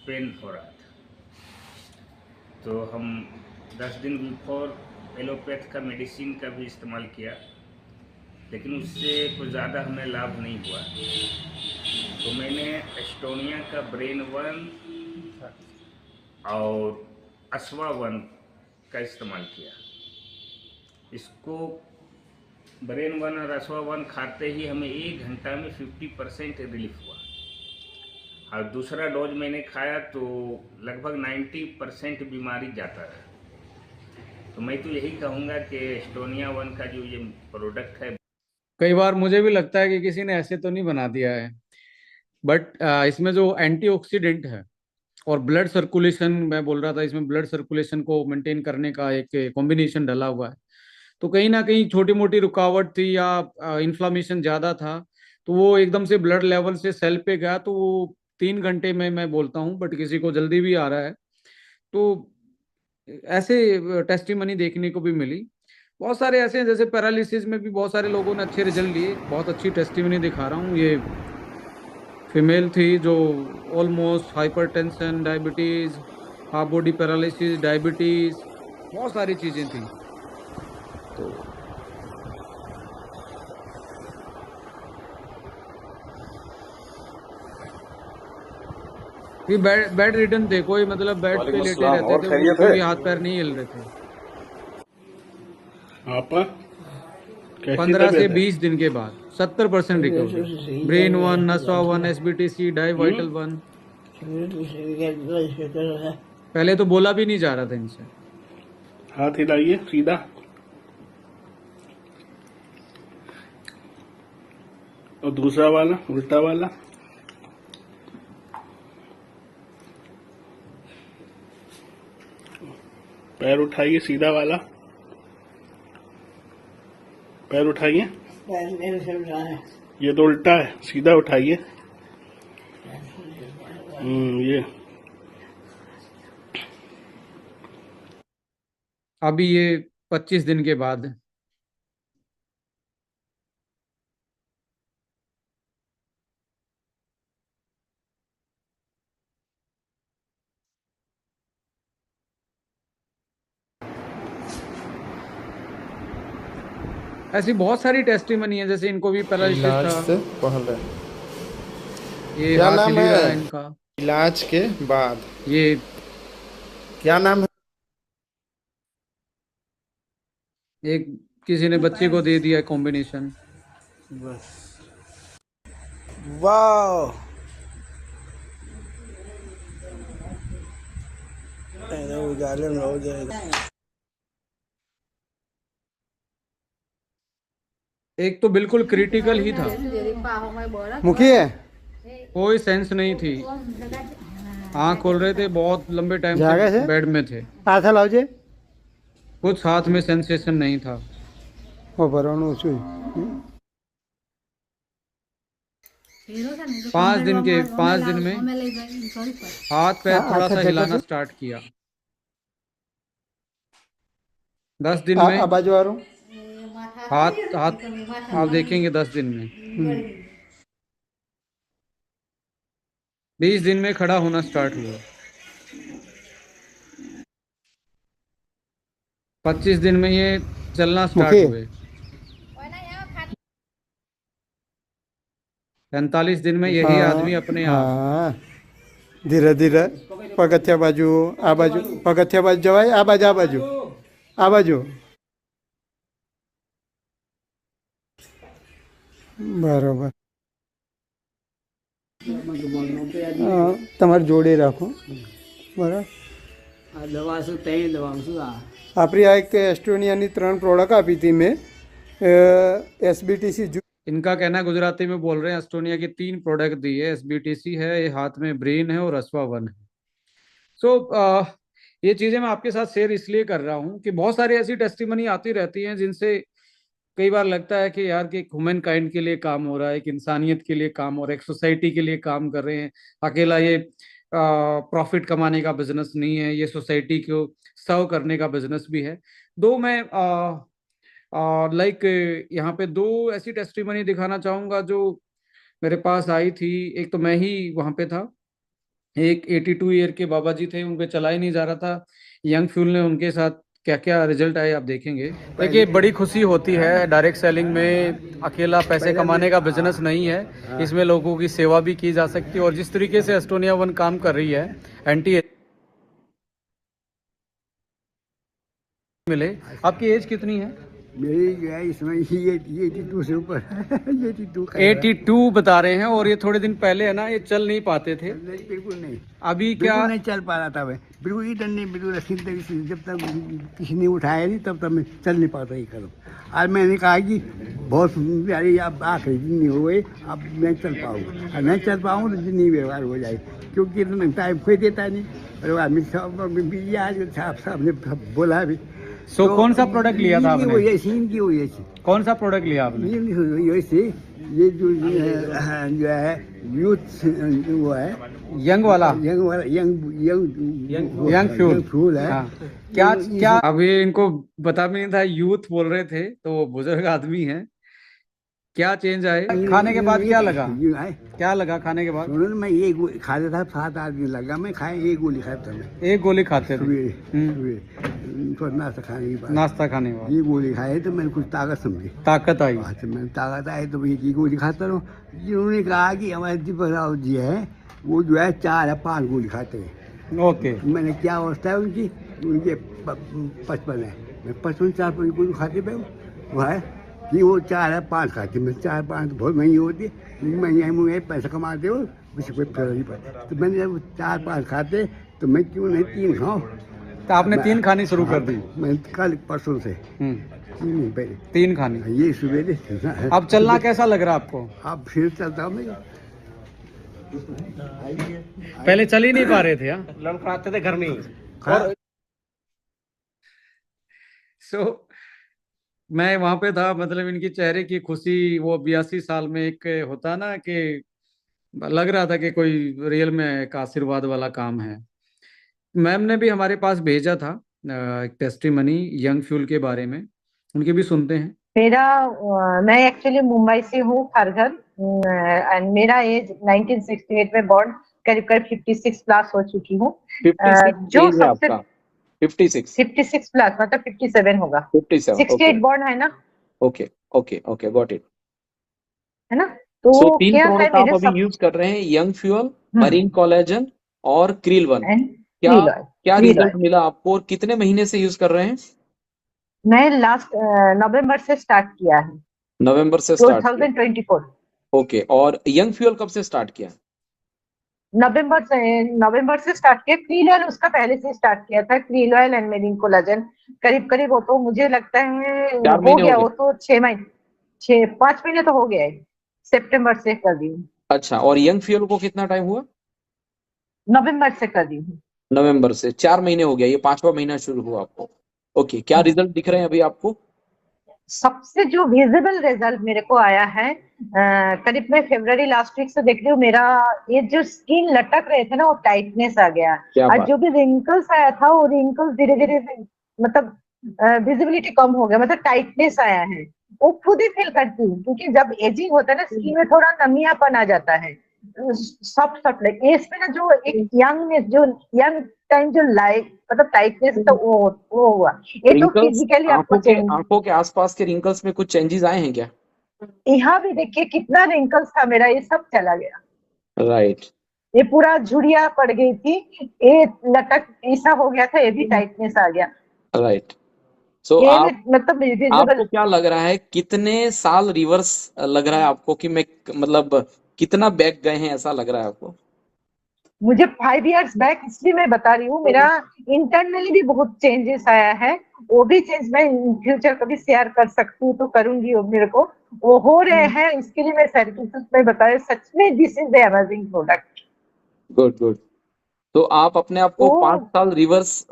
पेन हो रहा था, तो हम 10 दिन बिफोर एलोपैथ का मेडिसिन का भी इस्तेमाल किया, लेकिन उससे कुछ ज़्यादा हमें लाभ नहीं हुआ। तो मैंने एस्टोनिया का ब्रेन वन और अश्वा-1 का इस्तेमाल किया। इसको ब्रेन-1 और अश्वा-1 खाते ही हमें 1 घंटा में 50% रिलीफ हुआ, और दूसरा डोज मैंने खाया तो लगभग 90% बीमारी जाता रहा। तो मैं तो यही कहूँगा कि एस्टोनिया-1 का जो ये प्रोडक्ट है, कई बार मुझे भी लगता है कि किसी ने ऐसे तो नहीं बना दिया है, बट इसमें जो एंटीऑक्सीडेंट है और ब्लड सर्कुलेशन, मैं बोल रहा था इसमें ब्लड सर्कुलेशन को मेंटेन करने का एक कॉम्बिनेशन डला हुआ है। तो कहीं ना कहीं छोटी मोटी रुकावट थी या इन्फ्लामेशन ज़्यादा था, तो वो एकदम से ब्लड लेवल से सेल पे गया, तो वो 3 घंटे में मैं बोलता हूँ, बट किसी को जल्दी भी आ रहा है। तो ऐसे टेस्टिमनी देखने को भी मिली। बहुत सारे ऐसे हैं, जैसे पैरालिसिस में भी बहुत सारे लोगों ने अच्छे रिजल्ट लिए। बहुत अच्छी टेस्टिमनी दिखा रहा हूँ। ये फीमेल थी जो almost hypertension, diabetes, half body paralysis, diabetes, बहुत सारी चीजें थी। तो ये बेड रिटर्न थे, कोई मतलब बेड पे लेटे रहते थे, कोई हाथ पैर नहीं हिल रहे थे। आप 15 से 20 दिन के बाद 70% रिकवरी। ब्रेन-1, नसवा-1, एसबीटीसी, डाई वाइटल-1। पहले तो बोला भी नहीं जा रहा था इनसे। हाथ हिलाइए सीधा, और दूसरा वाला उल्टा वाला। पैर उठाइए, सीधा वाला पैर उठाइए। ये तो उल्टा है, सीधा उठाइए। ये अभी ये 25 दिन के बाद ऐसी बहुत सारी टेस्टिमनी है। जैसे इनको भी पैरालिसिस इलाज था, से पहले ये क्या हाथ नाम हिल रहा है है? इनका। इलाज के बाद ये क्या नाम है? एक किसी ने बच्चे को दे दिया कॉम्बिनेशन। वाह, उजाले में हो जाएगा। एक तो बिल्कुल क्रिटिकल ही था, मुखी है कोई सेंस नहीं थी, आँख खोल रहे थे, बहुत लंबे टाइम से बेड में थे, हाथ लाओ, कुछ हाथ में सेंसेशन नहीं था। वो भरवानो છું 5 दिन में हाथ पैर थोड़ा सा हिलाना स्टार्ट किया। 10 दिन में बाजू आ रहा हूँ। हाथ आप देखेंगे 10 दिन में। 20 दिन में खड़ा होना स्टार्ट हुआ। 25 दिन में ये चलना स्टार्ट हुए। 45 दिन में यही आदमी अपने आप। धीरे धीरे पगथिया बाजू, आ बाजू, पगथिया बाजू जवाय, आ बाजू, आ बाजू, आ बाजू। बराबर, તમારે જોડે રાખો। બરાબર, દવા શું તે દવા શું આ આપણી આ એક એસ્ટોનિયાની 3 પ્રોડક્ટ આપી હતી મેં, एसबीटीसी। इनका कहना गुजराती में बोल रहे हैं, एस्टोनिया की 3 प्रोडक्ट दी है। एसबीटीसी है, ये हाथ में ब्रेन है, और अश्वा-1 है। सो ये चीजें मैं आपके साथ शेयर इसलिए कर रहा हूँ कि बहुत सारी ऐसी टेस्टिमनी आती रहती हैं जिनसे कई बार लगता है कि यार कि ह्यूमन काइंड के लिए काम हो रहा है, एक इंसानियत के लिए काम हो रहा है, एक सोसाइटी के लिए काम कर रहे हैं। अकेला ये प्रॉफिट कमाने का बिजनेस नहीं है, ये सोसाइटी को सर्व करने का बिजनेस भी है। दो मैं लाइक यहाँ पे 2 ऐसी टेस्टिमनी दिखाना चाहूंगा जो मेरे पास आई थी। एक तो मैं ही वहां पे था। एक 82 ईयर के बाबा जी थे, उनपे चला ही नहीं जा रहा था। यंग फ्यूल ने उनके साथ क्या क्या रिजल्ट आए आप देखेंगे। देखिए, बड़ी खुशी होती है। डायरेक्ट सेलिंग में अकेला पैसे कमाने का बिजनेस नहीं है, इसमें लोगों की सेवा भी की जा सकती है। और जिस तरीके से एस्टोनिया-1 काम कर रही है, एंटी मिले। आपकी एज कितनी है? मेरी जो है इसमें ये 82 से ऊपर है। 82 का 82 बता रहे हैं, और ये थोड़े दिन पहले है ना, ये चल नहीं पाते थे। नहीं, बिल्कुल नहीं, अभी क्या? बिल्कुल नहीं चल पा रहा था मैं, बिल्कुल इधर नहीं, बिल्कुल रखी तक जब तक किसी ने उठाया नहीं तब तक मैं चल नहीं पाता ये करो। आज मैंने कहा कि बहुत प्यारी आप आखिरी दिन हो गए, अब मैं चल पाऊँगा, और नहीं चल पाऊँ तो जितनी व्यवहार हो जाए, क्योंकि इतना टाइम कोई देता नहीं। और आदमी सब आज साहब ने बोला भी। सो कौन सा प्रोडक्ट लिया था आपने? इनकी वजह से। कौन सा प्रोडक्ट लिया आपने? ये जो है यूथ वो है, यंग वाला, यंग फ्यूल है। हाँ। क्या अभी इनको बता भी नहीं था, यूथ बोल रहे थे, तो बुजुर्ग आदमी हैं। क्या चेंज आए खाने के बाद? क्या लगा? क्या लगा खाने के बाद? मैं ये खाता था, 7-8 दिन लगा, मैं खाए एक गोली खाता था। मैं एक गोली खाते थे नाश्ता खाने के बाद। नाश्ता खाने के बाद ये गोली खाए तो मैंने कुछ ताकत समझी, ताकत आई। मैंने ताकत आई तो एक ही गोली खाता रहा। जिन्होंने कहा कि हमारे दीपक राव जी है वो जो है 4 या 5 गोली खाते हैं। ओके। मैंने क्या अवस्था है उनकी, उनके 55 है, मैं 55 4-5 गोली खाते पे वो है कि वो 4 या 5 खाते। मैं 4-5 तो बहुत महंगी होती है, महंगे पैसा कमाते हो, मुझे कोई फर्क नहीं पड़ता। तो मैंने जब 4-5 खाते तो मैं क्यों नहीं 3 खाऊं। तो आपने 3 खानी शुरू कर दी? मैं कल परसों से 3 खानी। ये सुबह। अब चलना कैसा लग रहा है आपको? अब फिर चलता हूँ मैं। पहले चल ही नहीं पा रहे थे? लड़खड़ाते थे घर में ही। सो मैं वहां पे था, मतलब इनकी चेहरे की खुशी, वो 82 साल में एक होता ना कि लग रहा था कि कोई रियल में एक आशीर्वाद वाला काम है। मैम ने भी हमारे पास भेजा था एक टेस्टिमनी यंग फ्यूल के बारे में, उनके भी सुनते हैं। मैं एक्चुअली मुंबई से हूँ, खारघर, एंड मेरा एज 1968 में बॉर्न, करीब 56 प्लस हो चुकी हूँ। जो सबसे 56 प्लस मतलब 57 होगा। 68 बॉर्न है ना? Okay okay okay, got it. है ना? तो तीन क्या है प्रोडक्ट आप मेरे अभी यूज कर रहे हैं, यंग फ्यूल, मरीन कोलेजन और क्रील वन। क्या रिजल्ट मिला आपको और कितने महीने से यूज कर रहे हैं? मैं लास्ट नवंबर से स्टार्ट किया है। नवंबर से स्टार्ट 2024। ओके, और यंग फ्यूल कब से स्टार्ट किया? नवंबर से स्टार्ट किया। क्रील ऑयल उसका पहले से स्टार्ट किया था, krill oil and marine collagen करीब वो तो मुझे लगता है हो गया, वो तो 5 महीने तो हो गया है, सितंबर से कर दी हूँ। अच्छा, और यंग फ्यूल को कितना टाइम हुआ? नवंबर से कर दी हूँ। नवंबर से 4 महीने हो गया, ये 5वां महीना शुरू हुआ आपको। ओके, क्या रिजल्ट दिख रहे हैं अभी आपको? सबसे जो विजिबल रिजल्ट मेरे को आया है, करीब मैं फरवरी लास्ट वीक से देख रही हूँ, मेरा ये जो स्किन लटक रहे थे ना वो टाइटनेस आ गया, और जो भी रिंकल्स आया था वो रिंकल्स धीरे धीरे मतलब विजिबिलिटी कम हो गया, मतलब टाइटनेस आया है। वो खुद ही फील करती हूँ, क्योंकि जब एजिंग होता है ना स्किन में थोड़ा नमियापन आ जाता है, सॉफ्ट एज पे ना जो एक यंग टाइम जो लाइक मतलब टाइटनेस तो वो हुआ। ये तो फिजिकली आंखों के आसपास के रिंकल्स में कुछ चेंजेस आए हैं क्या? यहाँ भी देखिए कितना रिंकल्स था मेरा, ये सब चला गया। राइट। ये पूरा झुरिया पड़ गई थी, ये लटक ऐसा हो गया था, ये भी टाइटनेस आ गया। राइट। सो मतलब आपको क्या लग रहा है, कितने साल रिवर्स लग रहा है आपको कि मैं मतलब कितना बैक गए हैं, ऐसा लग रहा है आपको? मुझे 5 इयर्स बैक, इसलिए मैं बता रही हूँ, मेरा इंटरनली भी बहुत चेंजेस आया है। वो भी चेंज मैं इन फ्यूचर कभी शेयर कर सकती हूँ तो करूंगी, वो मेरे को वो हो रहे हैं, इसके लिए मैं सर्टिफिकेट में बताया, सच में this is the amazing product. Good good. तो आप अपने आप को 5 साल रिवर्स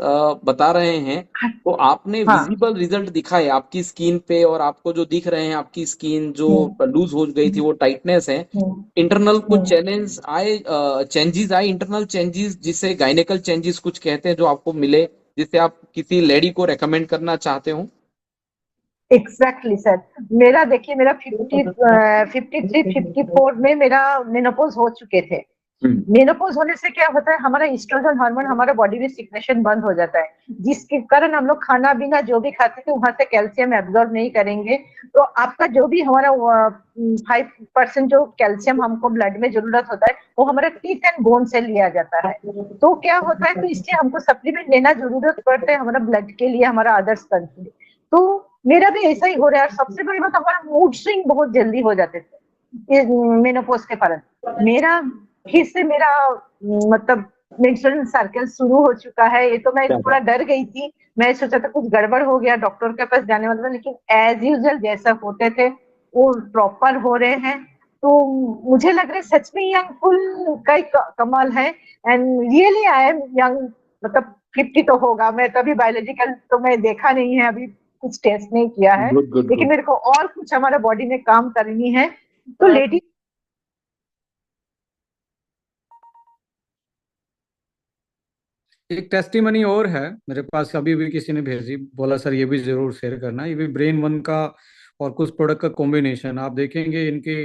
बता रहे हैं, तो आपने विजिबल रिजल्ट दिखाए आपकी स्किन पे, और आपको जो दिख रहे हैं आपकी स्किन जो लूज हो गई थी वो टाइटनेस है, इंटरनल कुछ चैलेंज आए, चेंजेस आए, इंटरनल चेंजेस जिसे गायनेकल चेंजेस कुछ कहते हैं, जो आपको मिले, जिससे आप किसी लेडी को रेकमेंड करना चाहते हो? एग्जैक्टली सर, मेरा देखिए मेरा 53-54 में मेरा मेनोपॉज हो चुके थे, मेनोपॉज होने से क्या होता है, हमारा एस्ट्रोजन हार्मोन हमारा बॉडी में सिक्रेशन बंद हो जाता है, जिसके कारण हम लोग खाना पीना जो भी खाते थे वहां से कैल्शियम एब्जॉर्ब नहीं करेंगे। तो आपका जो भी हमारा 5% जो कैल्शियम हमको ब्लड में जरूरत होता है वो हमारा टीथ एंड बोन से लिया जाता है। तो क्या होता है, तो इसलिए हमको सप्लीमेंट लेना जरूरत पड़ता है हमारा ब्लड के लिए, हमारा अदर्स के लिए। तो मेरा भी ऐसा ही हो रहा है। सबसे बड़ी बात, हमारा मूड स्विंग बहुत जल्दी हो जाते थे मेनोपॉज के कारण। मेरा फिर से मेरा मतलब मेंस्ट्रुअल सर्कल शुरू हो चुका है। ये तो मैं थोड़ा डर गई थी, मैं सोचा था कुछ गड़बड़ हो गया, डॉक्टर के पास जाने वाला था, लेकिन एज यूजुअल जैसा होते थे वो प्रॉपर हो रहे हैं। तो मुझे लग रहा है सच में यंग फुल का ही कमाल है। And really I am young, मतलब 50 तो होगा। मैं तो अभी बायोलॉजिकल तो मैं देखा नहीं है, अभी कुछ टेस्ट नहीं किया है, लेकिन मेरे को और कुछ हमारा बॉडी में काम करनी है। तो लेडी एक टेस्टिमनी और है मेरे पास, अभी भी किसी ने भेजी, बोला सर ये भी जरूर शेयर करना। ये भी ब्रेन वन का और कुछ प्रोडक्ट का कॉम्बिनेशन। आप देखेंगे इनके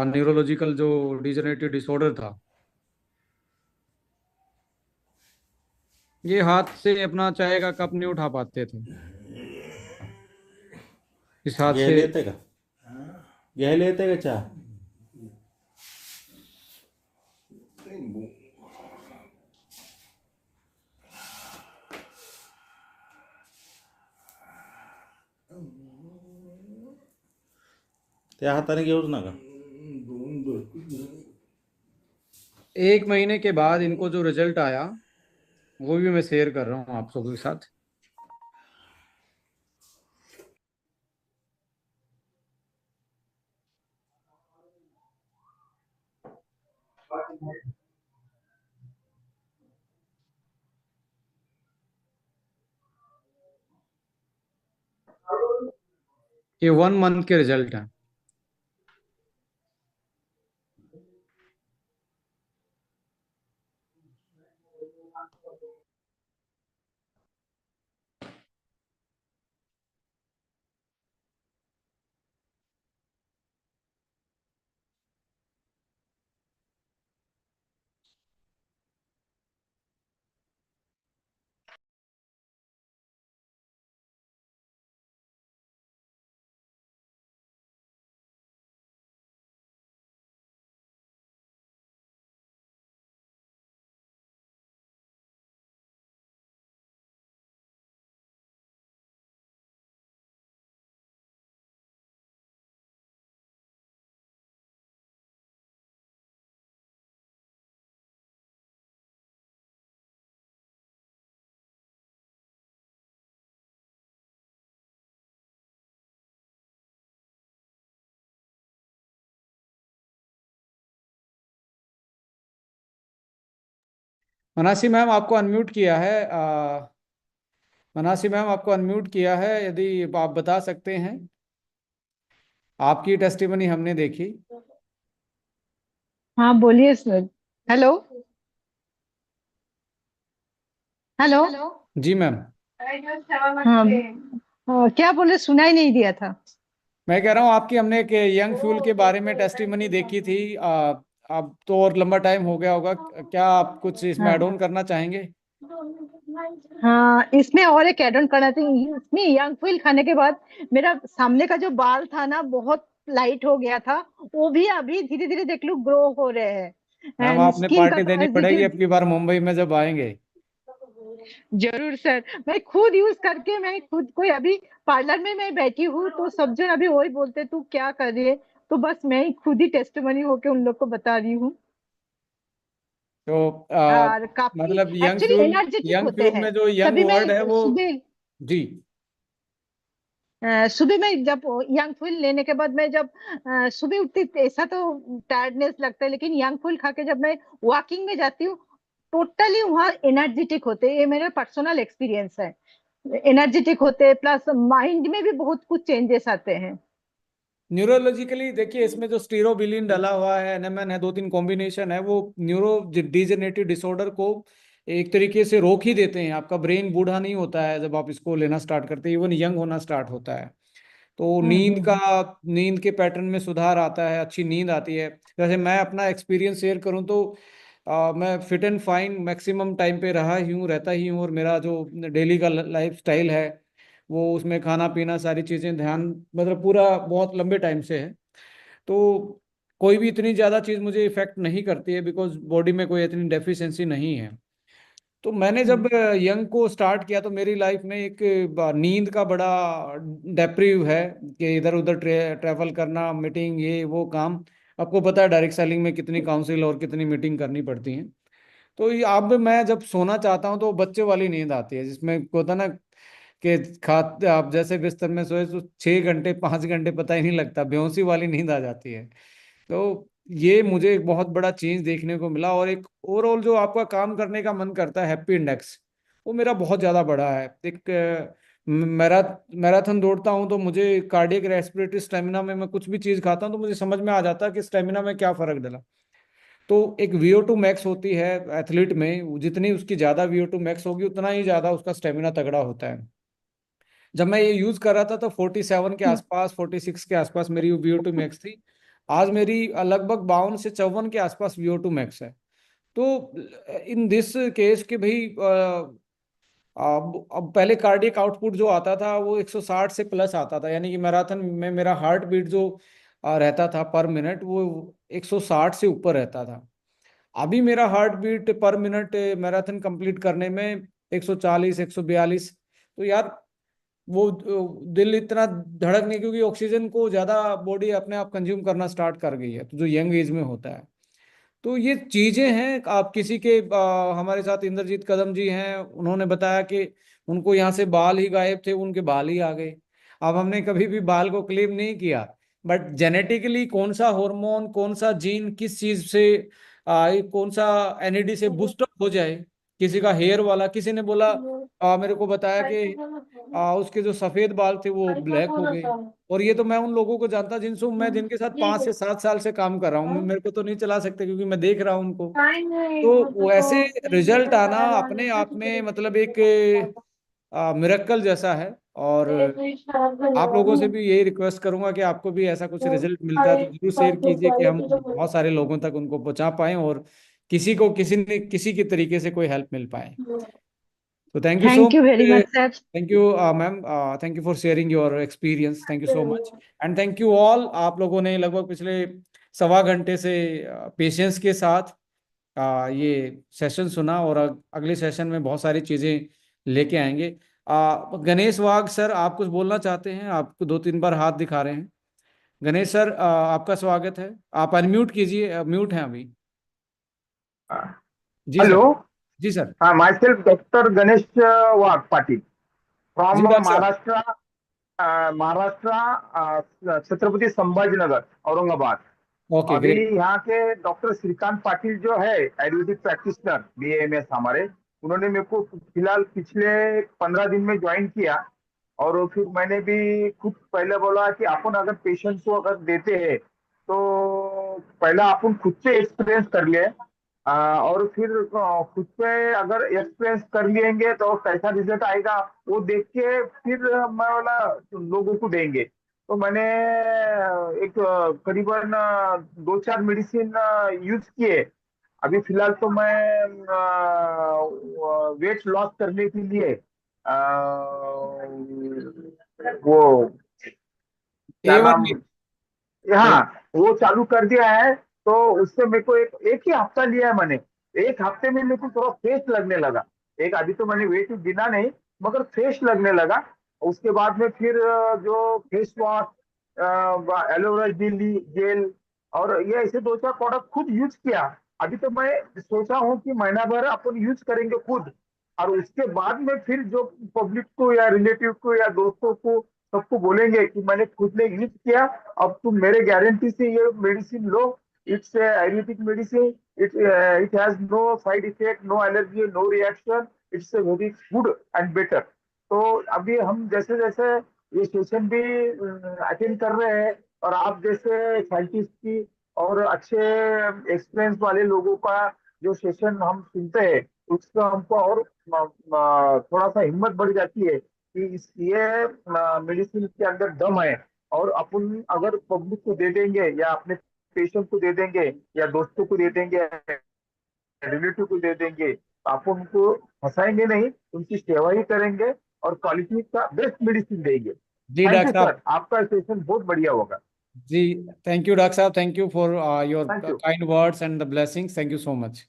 न्यूरोलॉजिकल जो डिजनरेटिव डिसऑर्डर था, ये हाथ से अपना चाय का कप नहीं उठा पाते थे, इस हाथ यह से। लेते का, यह लेते का चाह। त्या हाताने घेऊच नका। 1 महीने के बाद इनको जो रिजल्ट आया वो भी मैं शेयर कर रहा हूँ आप सबों के साथ। ये 1 मंथ के रिजल्ट हैं। मनासी मैम आपको अनम्यूट किया है। मनासी मैम आपको अनम्यूट किया है, यदि आप बता सकते हैं। आपकी टेस्टिमनी हमने देखी। हाँ बोलिए सर। Hello hello. जी मैम। हाँ क्या बोले, सुनाई नहीं दिया था। मैं कह रहा हूँ आपकी हमने एक यंग फ्यूल के बारे में टेस्टिमनी देखी थी। अब तो और लंबा टाइम हो गया होगा, क्या आप कुछ इसमें हाँ ऐड ऑन करना चाहेंगे? हाँ, इसमें और एक एड ऑन करना चाहिए। इसमें यंग फुल खाने के बाद मेरा सामने का जो बाल था ना बहुत लाइट हो गया था, वो भी अभी धीरे धीरे देख लो ग्रो हो रहे हैं। मैम एंड आपने स्किन का पार्टी जो देनी पड़ेगी अब की बार मुंबई में जब आएंगे। जरूर सर, मैं खुद यूज करके, मैं खुद कोई अभी पार्लर में मैं बैठी हूँ तो सब जन अभी वही बोलते तू क्या कर रही है, तो बस मैं ही खुद ही टेस्टिमनी होके उन लोग को बता रही हूँ। तो और काफी मतलब एक्चुअली एनर्जेटिक यंग होते फ्यूल हैं। में जो यंग तभी वर्ड है मैं वो। सुबह सुबह में जब यंग फुल लेने के बाद मैं जब सुबह उठती ऐसा तो टायर्डनेस लगता है, लेकिन यंग फुल खा के जब मैं वॉकिंग में जाती हूँ टोटली वहाँ एनर्जेटिक होते हैं। ये मेरा पर्सनल एक्सपीरियंस है। एनर्जेटिक होते हैं, प्लस माइंड में भी बहुत कुछ चेंजेस आते हैं। न्यूरोलॉजिकली देखिए, इसमें जो स्टीरोबिलिन डाला हुआ है, एनएमएन है, 2-3 कॉम्बिनेशन है, वो न्यूरो डिजेनरेटिव डिसऑर्डर को एक तरीके से रोक ही देते हैं। आपका ब्रेन बूढ़ा नहीं होता है जब आप इसको लेना स्टार्ट करते हैं, इवन यंग होना स्टार्ट होता है। तो नींद के पैटर्न में सुधार आता है, अच्छी नींद आती है। जैसे मैं अपना एक्सपीरियंस शेयर करूं तो मैं fit and fine maximum time पे रहता ही हूँ, और मेरा जो डेली का लाइफ स्टाइल है वो, उसमें खाना पीना सारी चीज़ें ध्यान, मतलब पूरा बहुत लंबे टाइम से है। तो कोई भी इतनी ज़्यादा चीज़ मुझे इफेक्ट नहीं करती है, बिकॉज बॉडी में कोई इतनी डेफिशिएंसी नहीं है। तो मैंने जब यंग को स्टार्ट किया तो मेरी लाइफ में एक नींद का बड़ा डेप्रिव है, कि इधर उधर ट्रैवल करना, मीटिंग, ये वो काम। आपको पता है डायरेक्ट सेलिंग में कितनी काउंसिल और कितनी मीटिंग करनी पड़ती है। तो ये अब मैं जब सोना चाहता हूँ तो बच्चे वाली नींद आती है, जिसमें होता ना कि खाते आप जैसे बिस्तर में सोए तो 6 घंटे 5 घंटे पता ही नहीं लगता, बेहोशी वाली नींद आ जाती है। तो ये मुझे एक बहुत बड़ा चेंज देखने को मिला। और एक ओवरऑल जो आपका काम करने का मन करता है, हैप्पी इंडेक्स, वो मेरा बहुत ज़्यादा बढ़ा है। एक मैराथन दौड़ता हूँ तो मुझे कार्डियक रेस्पिरेटरी स्टेमिना में, मैं कुछ भी चीज़ खाता हूँ तो मुझे समझ में आ जाता है कि स्टेमिना में क्या फ़र्क डला। तो एक VO2 मैक्स होती है एथलीट में, जितनी उसकी ज़्यादा VO2 मैक्स होगी उतना ही ज़्यादा उसका स्टेमिना तगड़ा होता है। जब मैं ये यूज कर रहा था तो 47 के आसपास, 46 के आसपास मेरी VO2 मैक्स थी। आज मेरी लगभग 52 से 54 के आसपास VO2 मैक्स है। तो इन दिस केस के भाई, अब पहले कार्डियक आउटपुट जो आता था वो 160 से प्लस आता था, यानी कि मैराथन में मेरा हार्ट बीट जो रहता था पर मिनट, वो 160 से ऊपर रहता था। अभी मेरा heart beat per minute marathon complete करने में 140 142। तो यार वो दिल इतना धड़क नहीं, क्योंकि ऑक्सीजन को ज्यादा बॉडी अपने आप कंज्यूम करना स्टार्ट कर गई है, तो जो यंग एज में होता है। तो ये चीजें हैं। आप किसी के हमारे साथ इंद्रजीत कदम जी हैं, उन्होंने बताया कि उनको यहाँ से बाल ही गायब थे, उनके बाल ही आ गए। अब हमने कभी भी बाल को क्लेम नहीं किया, बट जेनेटिकली कौन सा हार्मोन, कौन सा जीन किस चीज से कौन सा NAD से बूस्टअप हो जाए, किसी का हेयर वाला, किसी ने बोला मेरे को बताया कि उसके जो सफेद बाल थे वो ब्लैक हो गए। और ये तो मैं उन लोगों को जानता जिनसे मैं जिनके साथ 5 से 7 साल से काम कर रहा हूँ, मेरे को तो नहीं चला सकते क्योंकि मैं देख रहा हूँ उनको। तो वैसे रिजल्ट आना अपने आप में मतलब एक मिरेकल जैसा है। और आप लोगों से भी यही रिक्वेस्ट करूंगा कि आपको भी ऐसा कुछ रिजल्ट मिलता है तो जरूर शेयर कीजिए, कि हम बहुत सारे लोगों तक उनको पहुंचा पाएं और किसी को किसी के तरीके से कोई हेल्प मिल पाए। तो thank you so thank you very much much. Sir. Thank you ma'am, thank you for sharing your experience. Thank you so much and thank you all. आप लोगों ने लगभग पिछले सवा घंटे से पेशेंस के साथ ये सेशन सुना, और अगले सेशन में बहुत सारी चीज़ें लेके आएंगे। गणेश वाघ सर, आप कुछ बोलना चाहते हैं? आपको 2-3 बार हाथ दिखा रहे हैं। गणेश सर, आपका स्वागत है। आप अनम्यूट कीजिए, म्यूट हैं अभी। जी सर। हेलो। जी sir. Myself doctor Ganesh Wagh Patil from जी डॉक्टर साहब। महाराष्ट्र। छत्रपति संभाजीनगर औरंगाबाद। ओके अभी ग्रेट। यहाँ के डॉक्टर श्रीकांत पाटिल जो है आयुर्वेदिक प्रैक्टिशनर BAMS हमारे, उन्होंने मेरे को फिलहाल पिछले 15 दिन में ज्वाइन किया। और फिर मैंने भी खुद पहले बोला कि अपन अगर पेशेंट को अगर देते हैं तो पहला अपन खुद से एक्सपीरियंस कर ले, और फिर खुद पे अगर एक्सपीरियंस कर लेंगे तो कैसा रिजल्ट आएगा वो देख के फिर मैं बोला लोगों को देंगे। तो मैंने एक करीबन 2-4 मेडिसिन यूज किए। अभी फिलहाल तो मैं वेट लॉस करने के लिए वो क्या A1 नाम, में। हाँ वो चालू कर दिया है। तो उससे मेरे को एक ही हफ्ता लिया है मैंने। एक हफ्ते में मेरे को थोड़ा फ्रेश लगने लगा। एक अभी तो मैंने वेट गिना नहीं, मगर फ्रेश लगने लगा। उसके बाद में फिर जो फेस वॉश, एलोवेरा जेल और ये ऐसे 2-4 प्रोडक्ट खुद यूज किया। अभी तो मैं सोचा हूँ कि महीना भर अपन यूज करेंगे खुद, और उसके बाद में फिर जो पब्लिक को या रिलेटिव को या दोस्तों को सबको बोलेंगे कि मैंने खुद ने यूज किया, अब तुम मेरे गारंटी से ये मेडिसिन लो। It's ayurvedic medicine, it has no side effect, no allergy, no reaction, it's very good and better. तो अभी हम जैसे जैसे ये सेशन भी अटेंड कर रहे हैं, और आप जैसे साइंटिस्ट की और अच्छे एक्सपीरियंस वाले लोगों का जो सेशन हम सुनते हैं, उससे हमको और थोड़ा सा हिम्मत बढ़ जाती है कि ये मेडिसिन के अंदर दम है, और अपन अगर पब्लिक को दे देंगे या अपने पेशेंट को दे देंगे या दोस्तों को दे देंगे, रिलेटिव को दे देंगे, तो आप उनको फंसाएंगे नहीं, उनकी सेवा ही करेंगे और क्वालिटी का बेस्ट मेडिसिन देंगे। जी थैंक यू डॉक्टर साहब। सर, आपका सेशन बहुत बढ़िया होगा। जी थैंक यू डॉक्टर साहब, thank you for your thank you. Kind words and the blessings, thank you so much.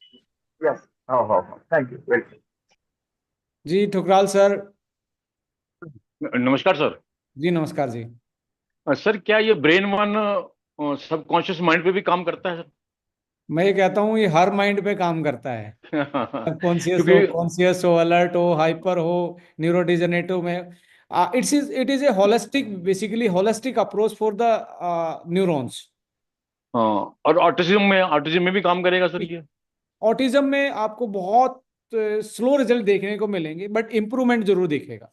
Yes, हाँ, थैंक यू, वेलकम। जी ठुकराल सर। नमस्कार सर। जी नमस्कार जी। सर क्या ये ब्रेन वन सबकॉन्शियस माइंड पे भी काम करता है सर? मैं ये कहता हूँ ये हर माइंड पे काम करता है। क्योंकि कॉन्शियस हो, अलर्ट हो, हाइपर हो, न्यूरोडिजेनेटिव में। It is a holistic, basically holistic approach for the neurons. हाँ, और ऑटिज्म में भी काम करेगा सर ये? ऑटिज्म में आपको बहुत स्लो रिजल्ट देखने को मिलेंगे, बट इम्प्रूवमेंट जरूर दिखेगा।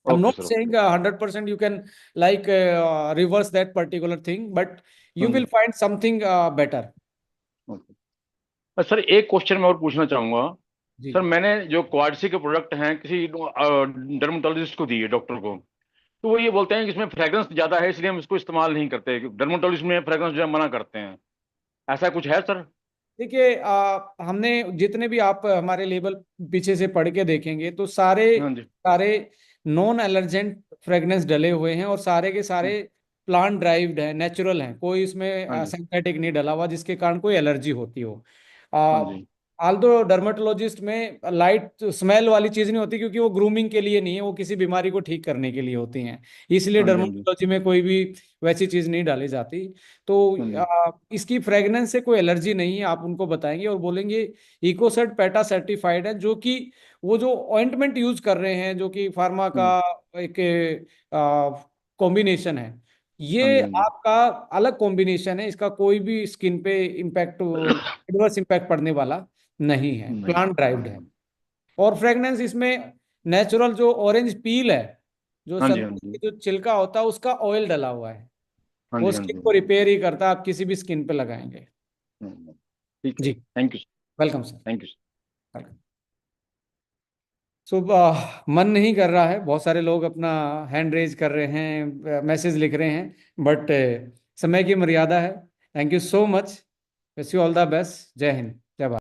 I'm not saying 100% you can like reverse that particular thing, but you will find something better. Sir एक क्वेश्चन मैं और पूछना चाहूंगा। जी। सर मैंने जो क्वाडसी के प्रोडक्ट हैं किसी डर्मेटोलॉजिस्ट को दिए, डॉक्टर को, तो वो ये बोलते हैं कि इसमें फ्रेग्रेंस ज्यादा है इसलिए हम इसको इस्तेमाल नहीं करते। डर्मेटोलॉजिस्ट में फ्रेग्रेंस जो है मना करते हैं, ऐसा कुछ है सर? देखिए हमने जितने भी आप हमारे लेबल पीछे से पढ़ के देखेंगे तो सारे नॉन एलर्जेंट फ्रेगनेंस डले हुए हैं, और सारे के सारे प्लांट ड्राइव्ड है, नेचुरल हैं, कोई इसमें सिंथेटिक नहीं डला हुआ जिसके कारण कोई एलर्जी होती हो। आल्दो डर्मेटोलॉजिस्ट में लाइट स्मेल वाली चीज नहीं होती, क्योंकि वो ग्रूमिंग के लिए नहीं है, वो किसी बीमारी को ठीक करने के लिए होती हैं, इसलिए डर्मेटोलॉजी में कोई भी वैसी चीज नहीं डाली जाती। तो इसकी फ्रेगनेंस से कोई एलर्जी नहीं है, आप उनको बताएंगे और बोलेंगे इकोसेट पेटा सर्टिफाइड है, जो कि वो जो ऑइंटमेंट यूज कर रहे हैं, जो कि फार्मा का एक कॉम्बिनेशन है, ये आपका अलग कॉम्बिनेशन है, इसका कोई भी स्किन पे इम्पैक्ट, एडवर्स इम्पैक्ट पड़ने वाला नहीं है, प्लांट ड्राइव्ड है। और फ्रेगनेंस इसमें नेचुरल जो ऑरेंज पील है, जो संतरे जो छिलका होता है, उसका ऑयल डला हुआ है, वो स्किन को रिपेयर ही करता है, आप किसी भी स्किन पे लगाएंगे। जी thank you, welcome sir. Thank you sir. So मन नहीं कर रहा है, बहुत सारे लोग अपना हैंड रेज कर रहे हैं, मैसेज लिख रहे हैं, बट समय की मर्यादा है। Thank you so much, wish you all the best, जय हिंद।